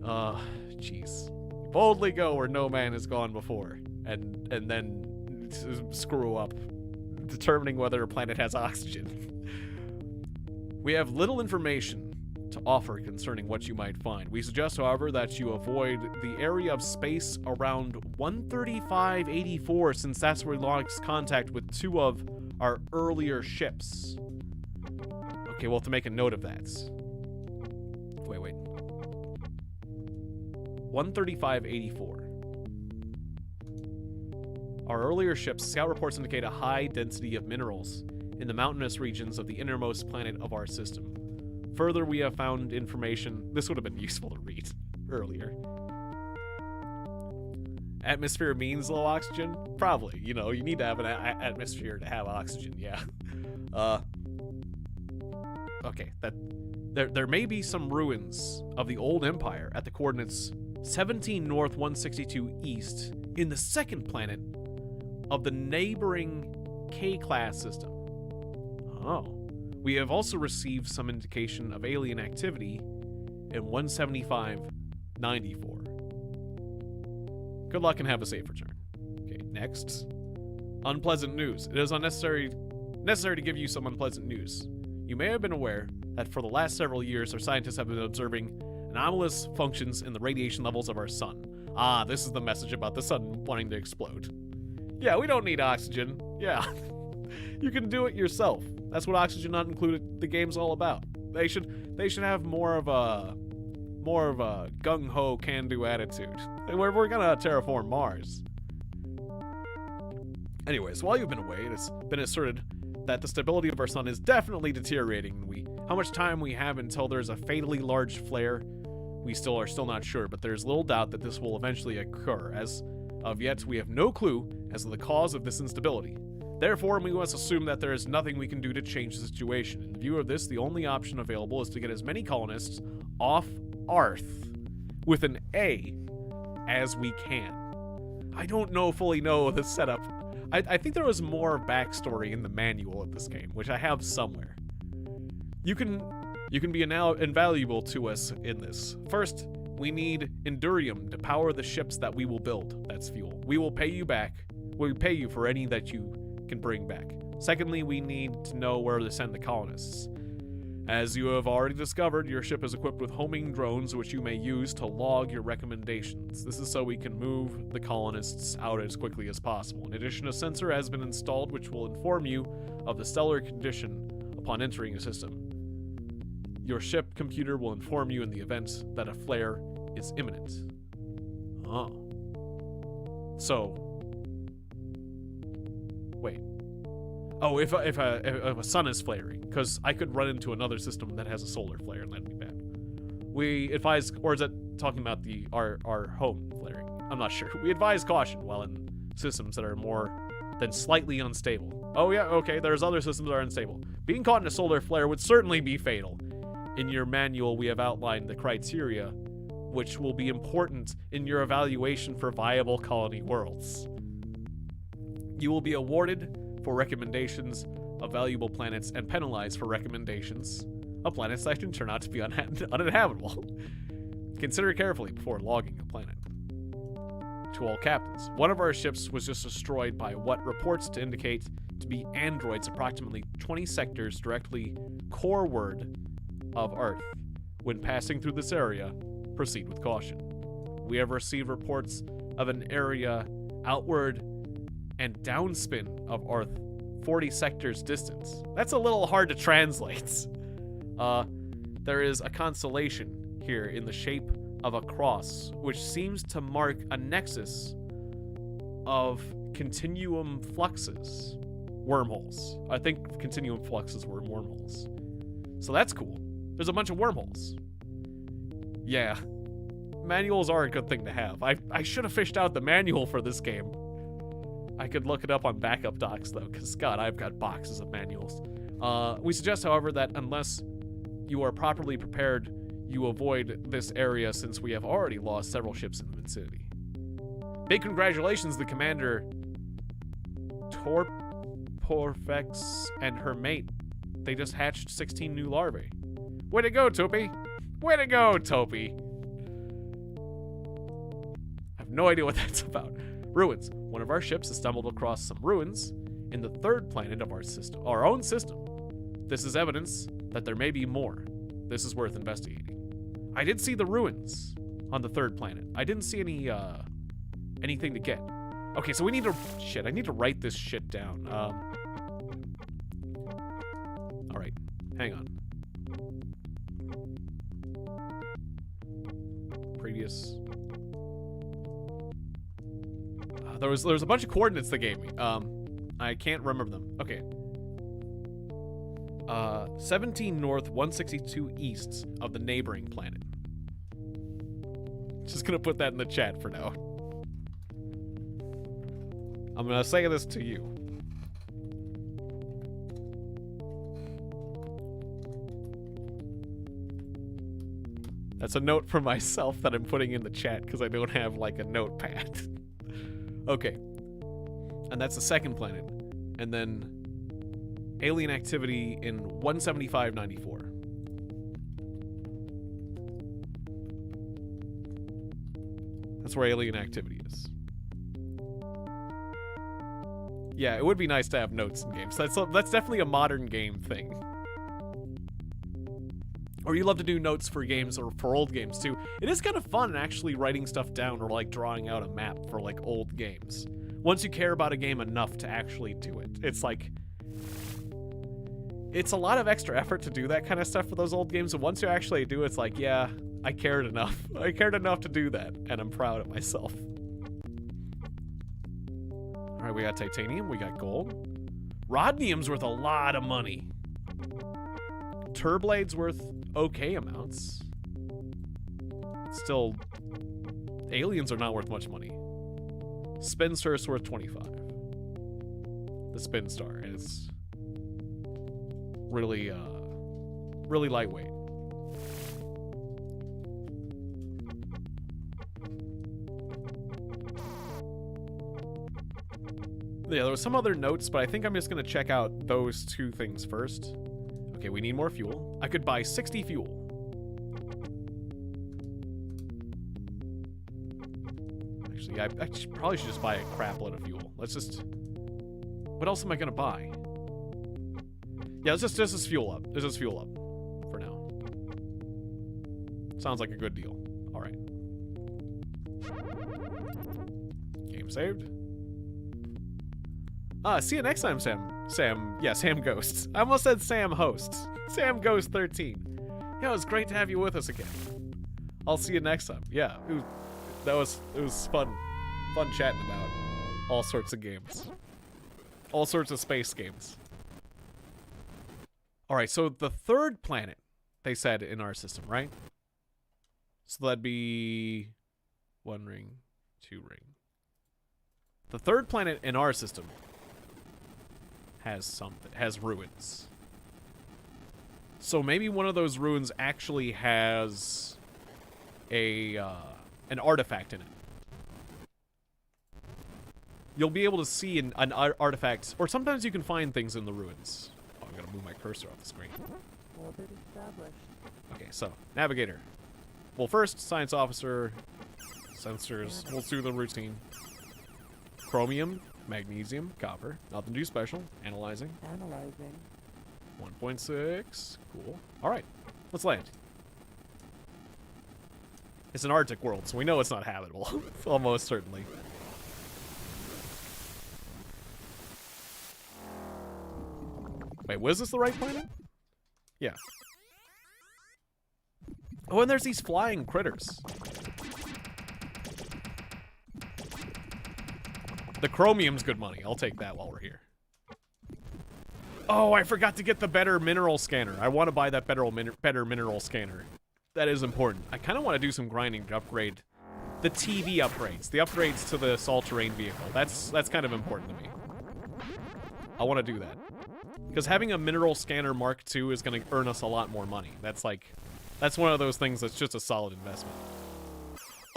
Jeez. Boldly go where no man has gone before, and then screw up, determining whether a planet has oxygen. We have little information to offer concerning what you might find. We suggest, however, that you avoid the area of space around 13584, since that's where we lost contact with two of our earlier ships. Okay, we'll have to make a note of that. Wait. 13584. Our earlier ships, scout reports indicate a high density of minerals in the mountainous regions of the innermost planet of our system. Further, we have found information. This would have been useful to read earlier. Atmosphere means low oxygen? Probably. You know, you need to have an atmosphere to have oxygen, yeah. Okay, there may be some ruins of the old empire at the coordinates 17 north 162 east in the second planet of the neighboring K-class system. Oh. We have also received some indication of alien activity in 17594. Good luck and have a safe return. Okay, next. Unpleasant news. It is necessary to give you some unpleasant news. You may have been aware that for the last several years, our scientists have been observing anomalous functions in the radiation levels of our sun. Ah, this is the message about the sun wanting to explode. Yeah, we don't need oxygen. Yeah. You can do it yourself. That's what Oxygen Not Included the game's all about. They should have more of a gung-ho can-do attitude. We're gonna terraform Mars. Anyways, while you've been away, it has been asserted that the stability of our sun is definitely deteriorating. How much time we have until there's a fatally large flare, we are still not sure, but there's little doubt that this will eventually occur. As of yet, we have no clue as to the cause of this instability. Therefore, we must assume that there is nothing we can do to change the situation. In view of this, the only option available is to get as many colonists off Earth with an A as we can. I don't fully know the setup. I think there was more backstory in the manual of this game, which I have somewhere. You can be invaluable to us in this. First, we need Endurium to power the ships that we will build. That's fuel. We will pay you back. We pay you for any that you can bring back. Secondly, we need to know where to send the colonists. As you have already discovered, your ship is equipped with homing drones which you may use to log your recommendations. This is so we can move the colonists out as quickly as possible. In addition, a sensor has been installed which will inform you of the stellar condition upon entering the system. Your ship computer will inform you in the event that a flare is imminent. Oh. So, wait. Oh, if a sun is flaring, because I could run into another system that has a solar flare, and that'd be bad. We advise, or is that talking about our home flaring? I'm not sure. We advise caution while in systems that are more than slightly unstable. Oh yeah, okay, there's other systems that are unstable. Being caught in a solar flare would certainly be fatal. In your manual, we have outlined the criteria, which will be important in your evaluation for viable colony worlds. You will be awarded for recommendations of valuable planets and penalized for recommendations of planets that can turn out to be uninhabitable. Consider carefully before logging a planet. To all captains, one of our ships was just destroyed by what reports to indicate to be androids approximately 20 sectors directly coreward of Earth. When passing through this area, proceed with caution. We have received reports of an area outward and downspin of Earth 40 sectors distance. That's a little hard to translate. There is a constellation here in the shape of a cross, which seems to mark a nexus of continuum fluxes. Wormholes. I think continuum fluxes were wormholes. So that's cool. There's a bunch of wormholes. Yeah. Manuals are a good thing to have. I should have fished out the manual for this game. I could look it up on backup docs, though, because, God, I've got boxes of manuals. We suggest, however, that unless you are properly prepared, you avoid this area since we have already lost several ships in the vicinity. Big congratulations to Commander Torporfex and her mate. They just hatched 16 new larvae. Way to go, Topi! Way to go, Topi! I have no idea what that's about. Ruins. One of our ships has stumbled across some ruins in the third planet of our own system. This is evidence that there may be more. This is worth investigating. I did see the ruins on the third planet. I didn't see anything to get. Okay, so we need to... Shit, I need to write this shit down. Alright, hang on. radius. There was a bunch of coordinates they gave me. I can't remember them. Okay. 17 north, 162 east of the neighboring planet. Just gonna put that in the chat for now. I'm gonna say this to you. That's a note for myself that I'm putting in the chat because I don't have like a notepad. Okay. And that's the second planet. And then alien activity in 17594. That's where alien activity is. Yeah, it would be nice to have notes in games. That's definitely a modern game thing. Or you love to do notes for games or for old games too. It is kind of fun actually writing stuff down or like drawing out a map for like old games. Once you care about a game enough to actually do it. It's like, it's a lot of extra effort to do that kind of stuff for those old games. And once you actually do it, it's like, yeah, I cared enough. I cared enough to do that. And I'm proud of myself. All right, we got titanium, we got gold. Rodnium's worth a lot of money. Turblade's worth okay amounts. Still, aliens are not worth much money. Spinster's worth 25. The Spin Star is really, really lightweight. Yeah, there was some other notes, but I think I'm just gonna check out those two things first. Okay, we need more fuel. I could buy 60 fuel. Actually, I probably should just buy a crap load of fuel. Let's just... What else am I gonna buy? Yeah, let's just fuel up. Let's just fuel up for now. Sounds like a good deal. All right. Game saved. See you next time, Sam Ghosts. I almost said Sam Hosts. Sam Ghost 13. Yeah, it was great to have you with us again. I'll see you next time. Yeah, it was fun chatting about all sorts of games. All sorts of space games. All right, so the third planet, they said in our system, right? So that'd be 1 ring, 2 ring. The third planet in our system has ruins. So maybe one of those ruins actually has an artifact in it. You'll be able to see an artifact, or sometimes you can find things in the ruins. Oh, I'm gonna move my cursor off the screen. Orbit established. Okay, so navigator. Well, first science officer, sensors. We'll do the routine. Chromium. Magnesium, copper, nothing too special. Analyzing. 1.6. Cool. All right, let's land. It's an Arctic world, so we know it's not habitable. Almost certainly. Wait, was this the right planet? Yeah. Oh, and there's these flying critters. The chromium's good money. I'll take that while we're here. Oh, I forgot to get the better mineral scanner. I want to buy that better mineral scanner. That is important. I kind of want to do some grinding to upgrade the TV upgrades. The upgrades to the all-terrain vehicle. That's kind of important to me. I want to do that. Because having a mineral scanner Mark II is going to earn us a lot more money. That's one of those things that's just a solid investment.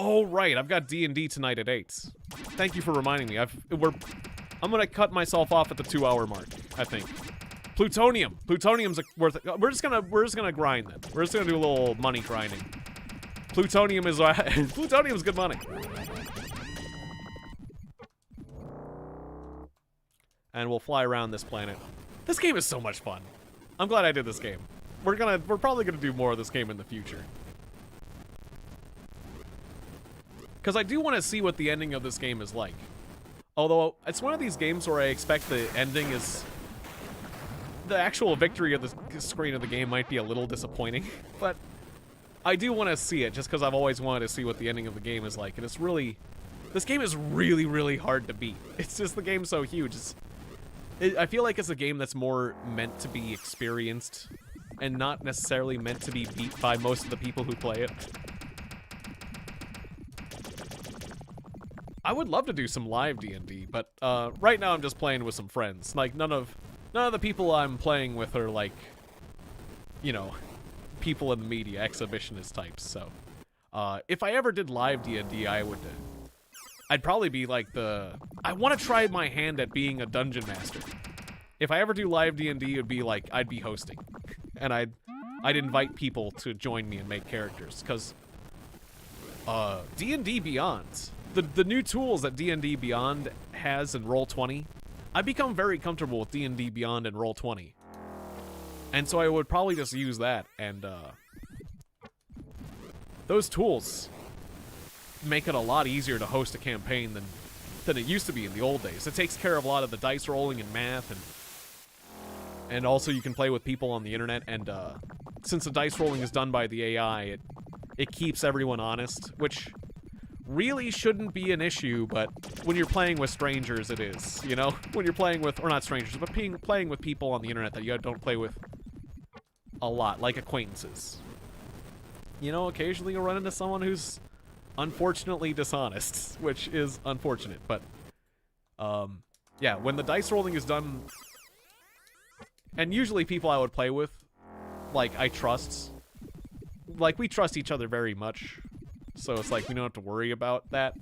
Oh, right. I've got D&D tonight at 8. Thank you for reminding me. I'm going to cut myself off at the 2-hour mark, I think. Plutonium. Plutonium's worth it. We're just going to grind then. We're just going to do a little money grinding. Plutonium is plutonium's good money. And we'll fly around this planet. This game is so much fun. I'm glad I did this game. We're probably going to do more of this game in the future. Because I do want to see what the ending of this game is like. Although, it's one of these games where I expect the ending is... The actual victory of the screen of the game might be a little disappointing. But I do want to see it just because I've always wanted to see what the ending of the game is like, and it's really, this game is really, really hard to beat. It's just the game's so huge. I feel like it's a game that's more meant to be experienced and not necessarily meant to be beat by most of the people who play it. I would love to do some live D&D, but right now I'm just playing with some friends. Like none of the people I'm playing with are like, you know, people in the media, exhibitionist types. So if I ever did live D&D, I'd probably be like I want to try my hand at being a dungeon master. If I ever do live D&D, it would be like I'd be hosting, and I'd invite people to join me and make characters, because D&D Beyond, the new tools that D&D Beyond has in Roll20, I've become very comfortable with D&D Beyond and Roll20, and so I would probably just use that, and those tools make it a lot easier to host a campaign than it used to be in the old days. It takes care of a lot of the dice rolling and math, and also you can play with people on the internet, and since the dice rolling is done by the AI, it keeps everyone honest, which really shouldn't be an issue, but when you're playing with strangers, it is, you know? When you're playing with, or not strangers, but playing with people on the internet that you don't play with a lot, like acquaintances. You know, occasionally you'll run into someone who's unfortunately dishonest, which is unfortunate, but yeah, when the dice rolling is done, and usually people I would play with, like, I trust, like, we trust each other very much, so it's like we don't have to worry about that,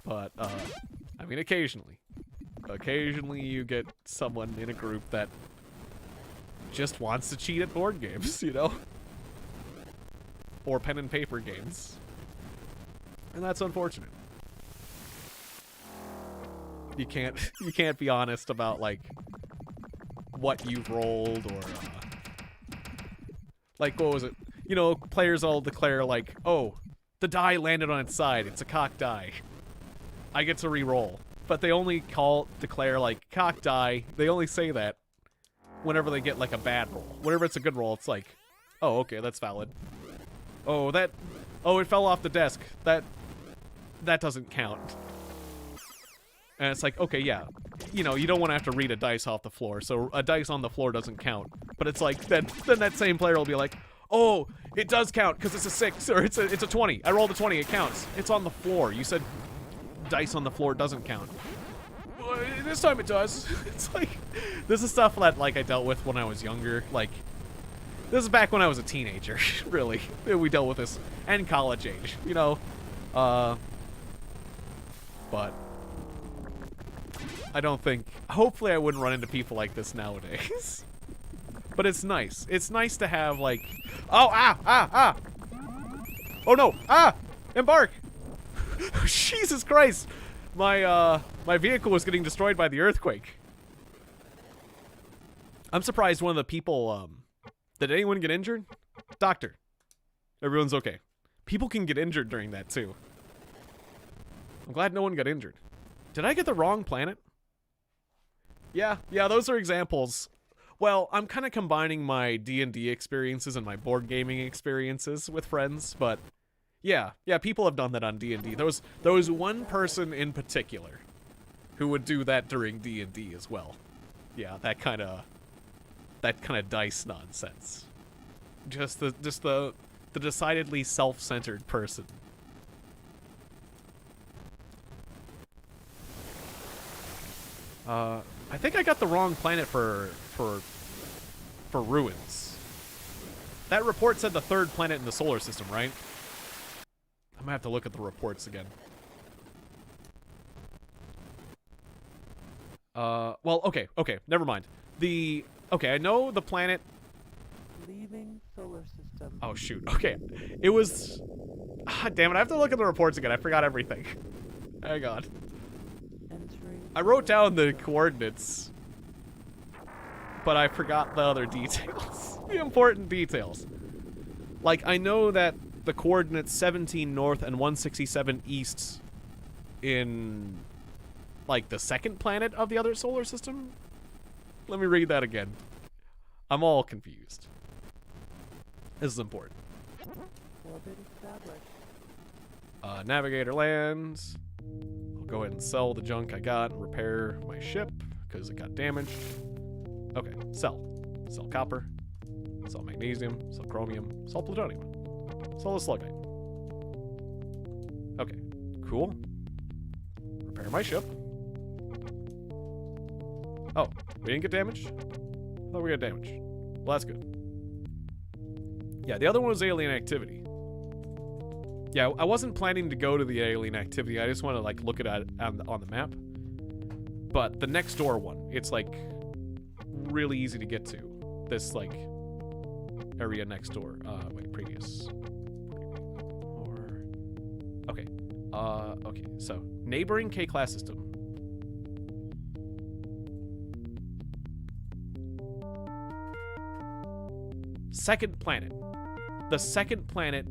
but I mean, occasionally you get someone in a group that just wants to cheat at board games, you know, or pen and paper games. And that's unfortunate. You can't be honest about, like, what you've rolled, or like, what was it? You know, players all declare, like, oh, the die landed on its side, it's a cocked die, I get to re-roll. But they only declare, like, cocked die, they only say that whenever they get, like, a bad roll. Whenever it's a good roll, it's like, oh, okay, that's valid. Oh, it fell off the desk, that doesn't count. And it's like, okay, yeah, you know, you don't want to have to read a dice off the floor, so a dice on the floor doesn't count. But it's like, then that same player will be like, oh, it does count because it's a 6, or it's a 20. I rolled a 20, it counts. It's on the floor. You said dice on the floor doesn't count. Well, this time it does. It's like, this is stuff that, like, I dealt with when I was younger. Like, this is back when I was a teenager, really. We dealt with this, and college age, you know. But I don't think, hopefully I wouldn't run into people like this nowadays. But it's nice. It's nice to have, like, oh, oh no, embark. Jesus Christ. My vehicle was getting destroyed by the earthquake. I'm surprised one of the people, did anyone get injured? Doctor. Everyone's okay. People can get injured during that too. I'm glad no one got injured. Did I get the wrong planet? Yeah, those are examples. Well, I'm kind of combining my D&D experiences and my board gaming experiences with friends, but yeah, people have done that on D&D. There was one person in particular who would do that during D&D as well. Yeah, that kind of dice nonsense. Just the decidedly self-centered person. I think I got the wrong planet for ruins. That report said the 3rd planet in the solar system, right? I'm gonna have to look at the reports again. Well, okay, never mind. Okay, I know the planet... Leaving solar system. Oh, shoot, okay. It was... damn it, I have to look at the reports again. I forgot everything. Hang on. I wrote down the coordinates, but I forgot the other details. The important details. Like, I know that the coordinates 17 north and 167 east in, like, the 2nd planet of the other solar system? Let me read that again. I'm all confused. This is important. Orbit established. Navigator lands. I'll go ahead and sell the junk I got and repair my ship because it got damaged. Okay, sell. Sell copper. Sell magnesium. Sell chromium. Sell plutonium. Sell the slugite. Okay, cool. Repair my ship. Oh, we didn't get damaged? I thought we got damaged. Well, that's good. Yeah, the other one was alien activity. Yeah, I wasn't planning to go to the alien activity. I just want to, like, look at it on the map. But the next door one, it's, like, really easy to get to. This, like, area next door. Wait, previous. Or... Okay. Okay, so, neighboring K-class system. Second planet. The second planet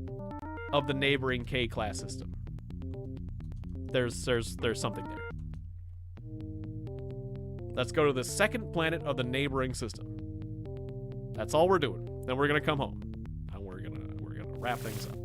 of the neighboring K-class system. There's something there. Let's go to the second planet of the neighboring system. That's all we're doing. Then we're gonna come home. And we're gonna wrap things up.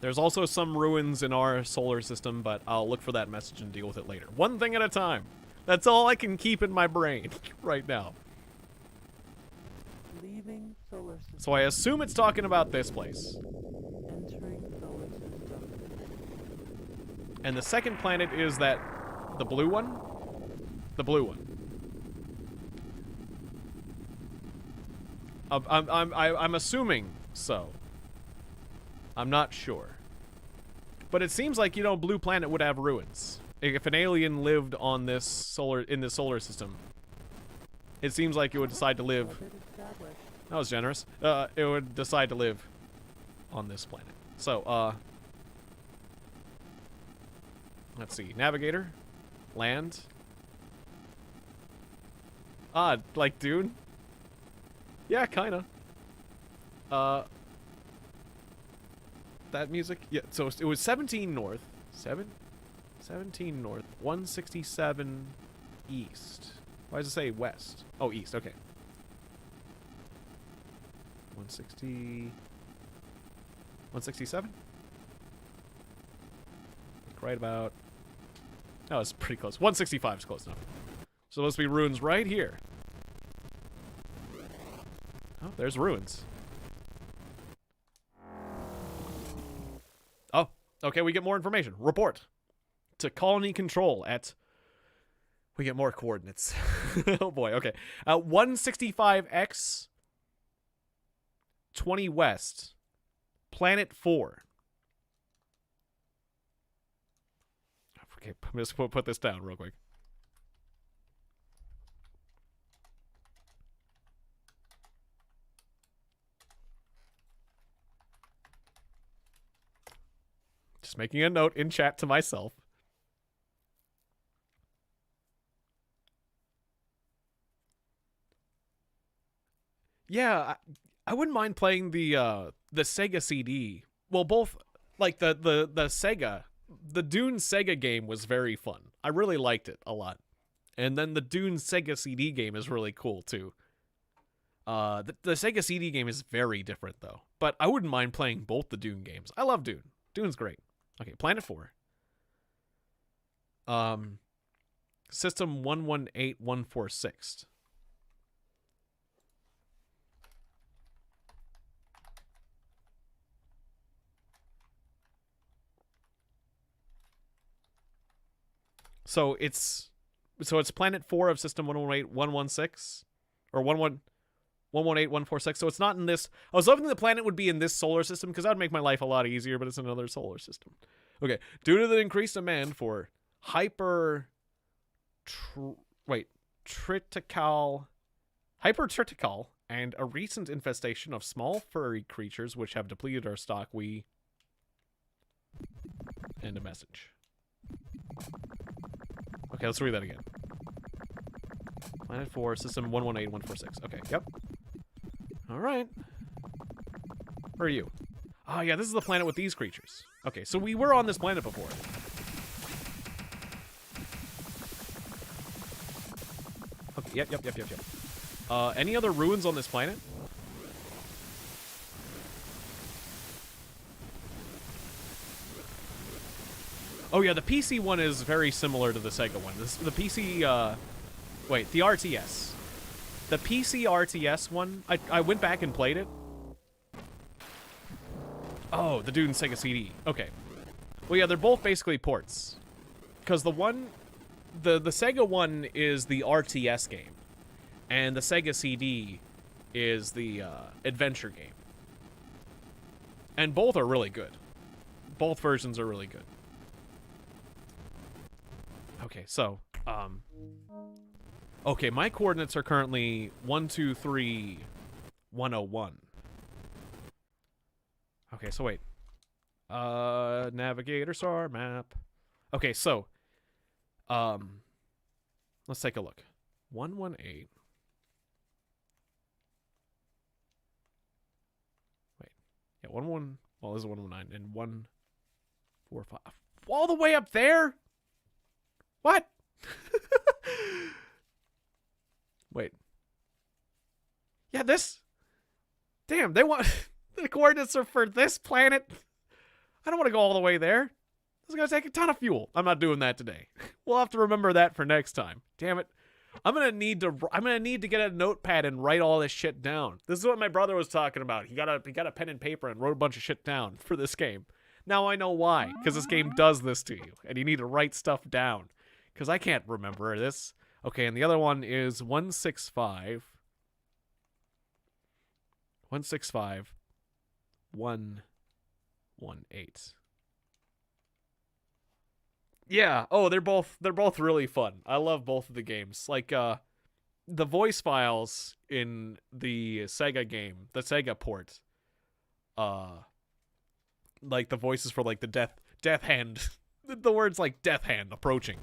There's also some ruins in our solar system, but I'll look for that message and deal with it later. One thing at a time. That's all I can keep in my brain right now. Leaving solar system. So I assume it's talking about this place. Entering solar system. And the second planet is that... the blue one? The blue one. I'm assuming so. I'm not sure. But it seems like, you know, blue planet would have ruins. If an alien lived on this solar system, it seems like it would decide to live. Orbit established. That was generous. It would decide to live on this planet. So, let's see. Navigator. Land. Like Dune? Yeah, kinda. That music? Yeah, so it was 17 north. 17 north. 167 east. Why does it say west? Oh, east, okay. 167? Right about... Oh, it's pretty close. 165 is close enough. So those must be ruins right here. Oh, there's ruins. Oh, okay, we get more information. Report to colony control at... We get more coordinates. Oh boy, okay. 165X 20 West. Planet 4. Okay, I'm just gonna put this down real quick. Just making a note in chat to myself. Yeah, I wouldn't mind playing the Sega CD. Well, both, like the Sega, the Dune Sega game was very fun. I really liked it a lot. And then the Dune Sega CD game is really cool too. The Sega CD game is very different though. But I wouldn't mind playing both the Dune games. I love Dune. Dune's great. Okay, Planet 4. System 118146. So it's Planet 4 of System 118116 or 118146. So it's not in this. I was hoping the planet would be in this solar system because that would make my life a lot easier, but it's another solar system. Okay, due to the increased demand for hypertriticale and a recent infestation of small furry creatures which have depleted our stock, we end a message. Okay, let's read that again. Planet 4, System 118146. Okay, yep. Alright. Where are you? Oh, yeah, this is the planet with these creatures. Okay, so we were on this planet before. Yep. Any other ruins on this planet? Oh yeah, the PC one is very similar to the Sega one. The PC, wait, the RTS. The PC RTS one, I went back and played it. Oh, the dude in Sega CD. Okay. Well, yeah, they're both basically ports. Because the Sega one is the RTS game. And the Sega CD is the adventure game. And both are really good. Both versions are really good. Okay, so, okay, my coordinates are currently 123, 101. Okay, so wait. Navigator star map. Okay, so, let's take a look. 118. Wait. Yeah, 11. Well, this is 119 and 145. All the way up there? What? Wait. Yeah, this. Damn, they want the coordinates are for this planet. I don't want to go all the way there. This is gonna take a ton of fuel. I'm not doing that today. We'll have to remember that for next time. Damn it. I'm gonna need to get a notepad and write all this shit down. This is what my brother was talking about. He got a pen and paper and wrote a bunch of shit down for this game. Now I know why, because this game does this to you, and you need to write stuff down. Because I can't remember this. Okay, and the other one is 165. 165. 118. Yeah. Oh, they're both really fun. I love both of the games. Like the voice files in the Sega game, the Sega port. Like the voices for like the death hand. The words like death hand approaching.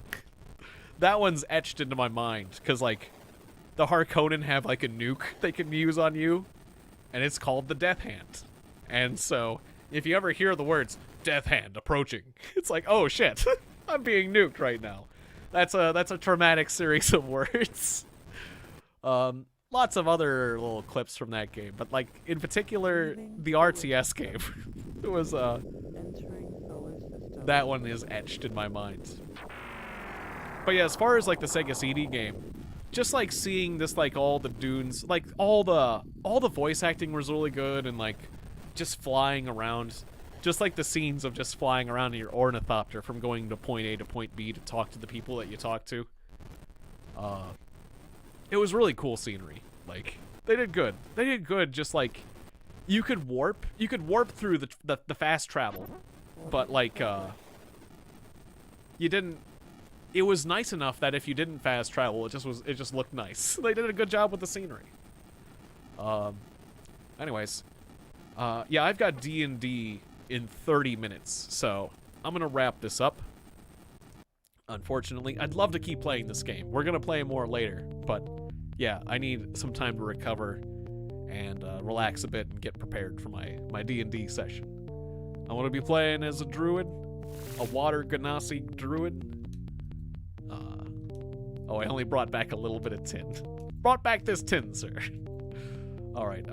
That one's etched into my mind because like the Harkonnen have like a nuke they can use on you, and it's called the death hand. And so if you ever hear the words death hand approaching, it's like, oh shit, I'm being nuked right now. That's a traumatic series of words. Lots of other little clips from that game, but like in particular the RTS game. It was that one is etched in my mind. But yeah, as far as like the Sega CD game, just like seeing this, like all the dunes, like all the voice acting was really good, and like just flying around, just like the scenes of just flying around in your ornithopter from going to point A to point B to talk to the people that you talk to. It was really cool scenery. Like they did good. They did good. Just like you could warp through the fast travel, but like you didn't. It was nice enough that if you didn't fast travel, it just looked nice. They did a good job with the scenery. Anyways, yeah, I've got D&D in 30 minutes, so I'm gonna wrap this up. Unfortunately, I'd love to keep playing this game. We're gonna play more later, but yeah, I need some time to recover and relax a bit and get prepared for my D&D session. I want to be playing as a druid, a water genasi druid. Oh, I only brought back a little bit of tin. Brought back this tin, sir. All right.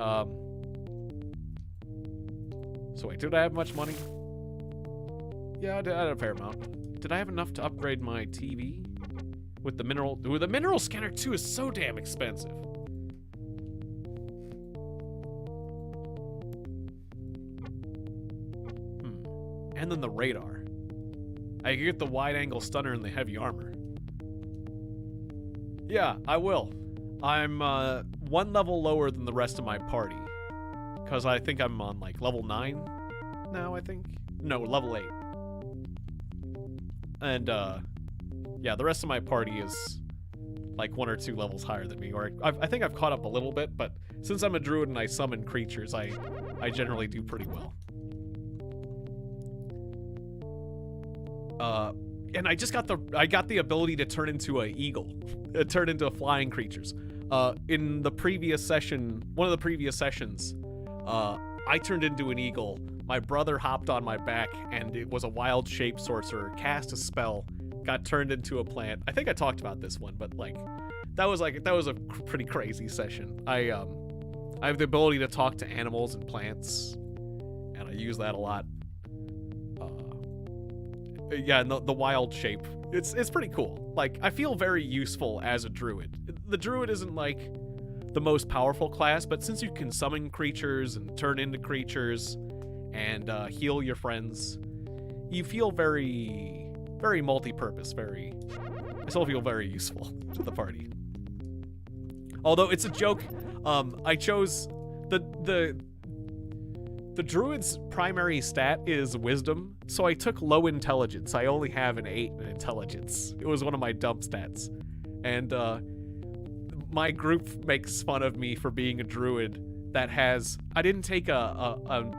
So wait, did I have much money? Yeah, I had a fair amount. Did I have enough to upgrade my TV? With the mineral... Ooh, the mineral scanner, too, is so damn expensive. And then the radar. I could get the wide-angle stunner and the heavy armor. Yeah, I will. I'm one level lower than the rest of my party. Because I think I'm on, like, level 9 now, I think? No, level 8. And, yeah, the rest of my party is, like, 1 or 2 levels higher than me. Or I think I've caught up a little bit, but since I'm a druid and I summon creatures, I generally do pretty well. And I got the ability to turn into an eagle, turn into flying creatures. In the previous session, one of the previous sessions, I turned into an eagle. My brother hopped on my back, and it was a wild shape sorcerer, cast a spell, got turned into a plant. I think I talked about this one, but like, that was a pretty crazy session. I have the ability to talk to animals and plants, and I use that a lot. Yeah, and the wild shape. It's pretty cool. Like, I feel very useful as a druid. The druid isn't like the most powerful class, but since you can summon creatures and turn into creatures and heal your friends, you feel very, very multi-purpose. I still feel very useful to the party. Although it's a joke, I chose the druid's primary stat is wisdom, so I took low intelligence. I only have an 8 in intelligence. It was one of my dump stats. And my group makes fun of me for being a druid that has... I didn't take a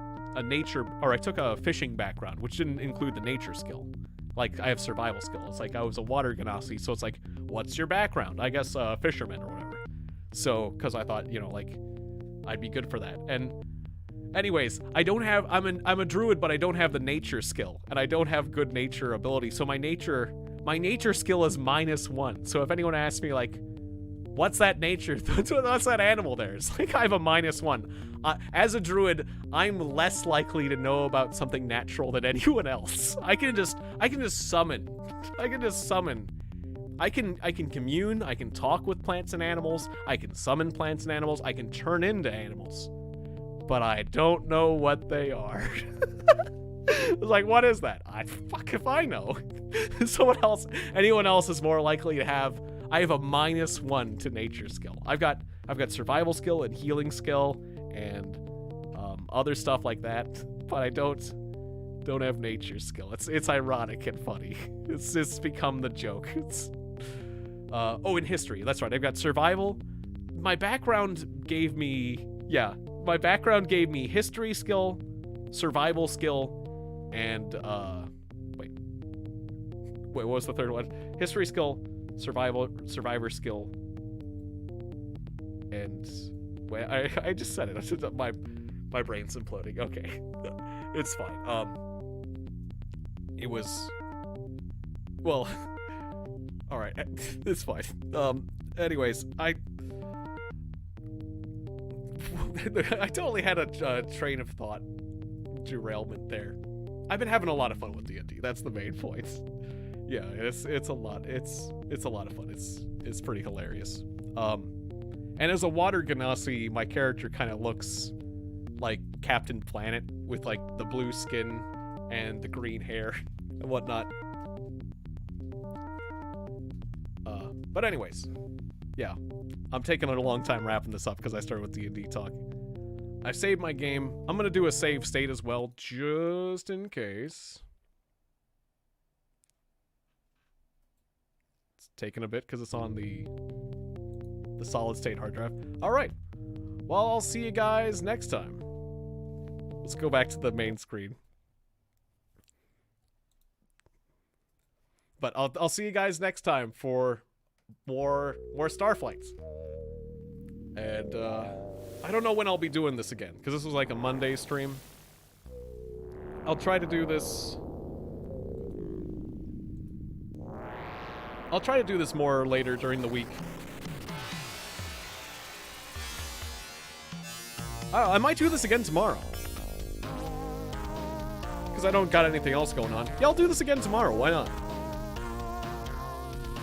nature... Or I took a fishing background, which didn't include the nature skill. Like, I have survival skill. It's like I was a water genasi, so it's like, what's your background? I guess fisherman or whatever. So, because I thought, you know, like, I'd be good for that. And... anyways, I'm a druid, but I don't have the nature skill, and I don't have good nature ability. So my nature skill is -1. So if anyone asks me like, what's that nature? What's that animal there? It's like I have a -1. As a druid, I'm less likely to know about something natural than anyone else. I can just summon. I can commune. I can talk with plants and animals. I can summon plants and animals. I can turn into animals. But I don't know what they are. It's like, what is that? Fuck if I know. Anyone else is more likely to have. I have a -1 to nature skill. I've got survival skill and healing skill and other stuff like that, but I don't have nature skill. It's ironic and funny. It's become the joke. In history, that's right. I've got survival. My background gave me history skill, survival skill, and wait, what was the third one? History skill, survivor skill, and wait, I just said it. My brain's imploding. Okay, it's fine. It was, well, all right, it's fine. Anyways, I totally had a train of thought derailment there. I've been having a lot of fun with D&D. That's the main point. Yeah, it's a lot. It's a lot of fun. It's pretty hilarious. And as a water genasi, my character kind of looks like Captain Planet with like the blue skin and the green hair and whatnot. But anyways, yeah. I'm taking a long time wrapping this up because I started with D&D talk. I've saved my game. I'm going to do a save state as well, just in case. It's taking a bit because it's on the solid state hard drive. All right. Well, I'll see you guys next time. Let's go back to the main screen. But I'll see you guys next time for more Starflights. And I don't know when I'll be doing this again, because this was like a Monday stream. I'll try to do this. I'll try to do this more later during the week. I might do this again tomorrow. Because I don't got anything else going on. Yeah, I'll do this again tomorrow. Why not?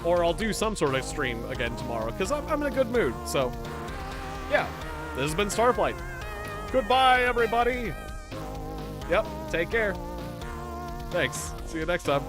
Or I'll do some sort of stream again tomorrow, because I'm in a good mood. So, yeah. This has been Starflight. Goodbye, everybody. Yep, take care. Thanks. See you next time.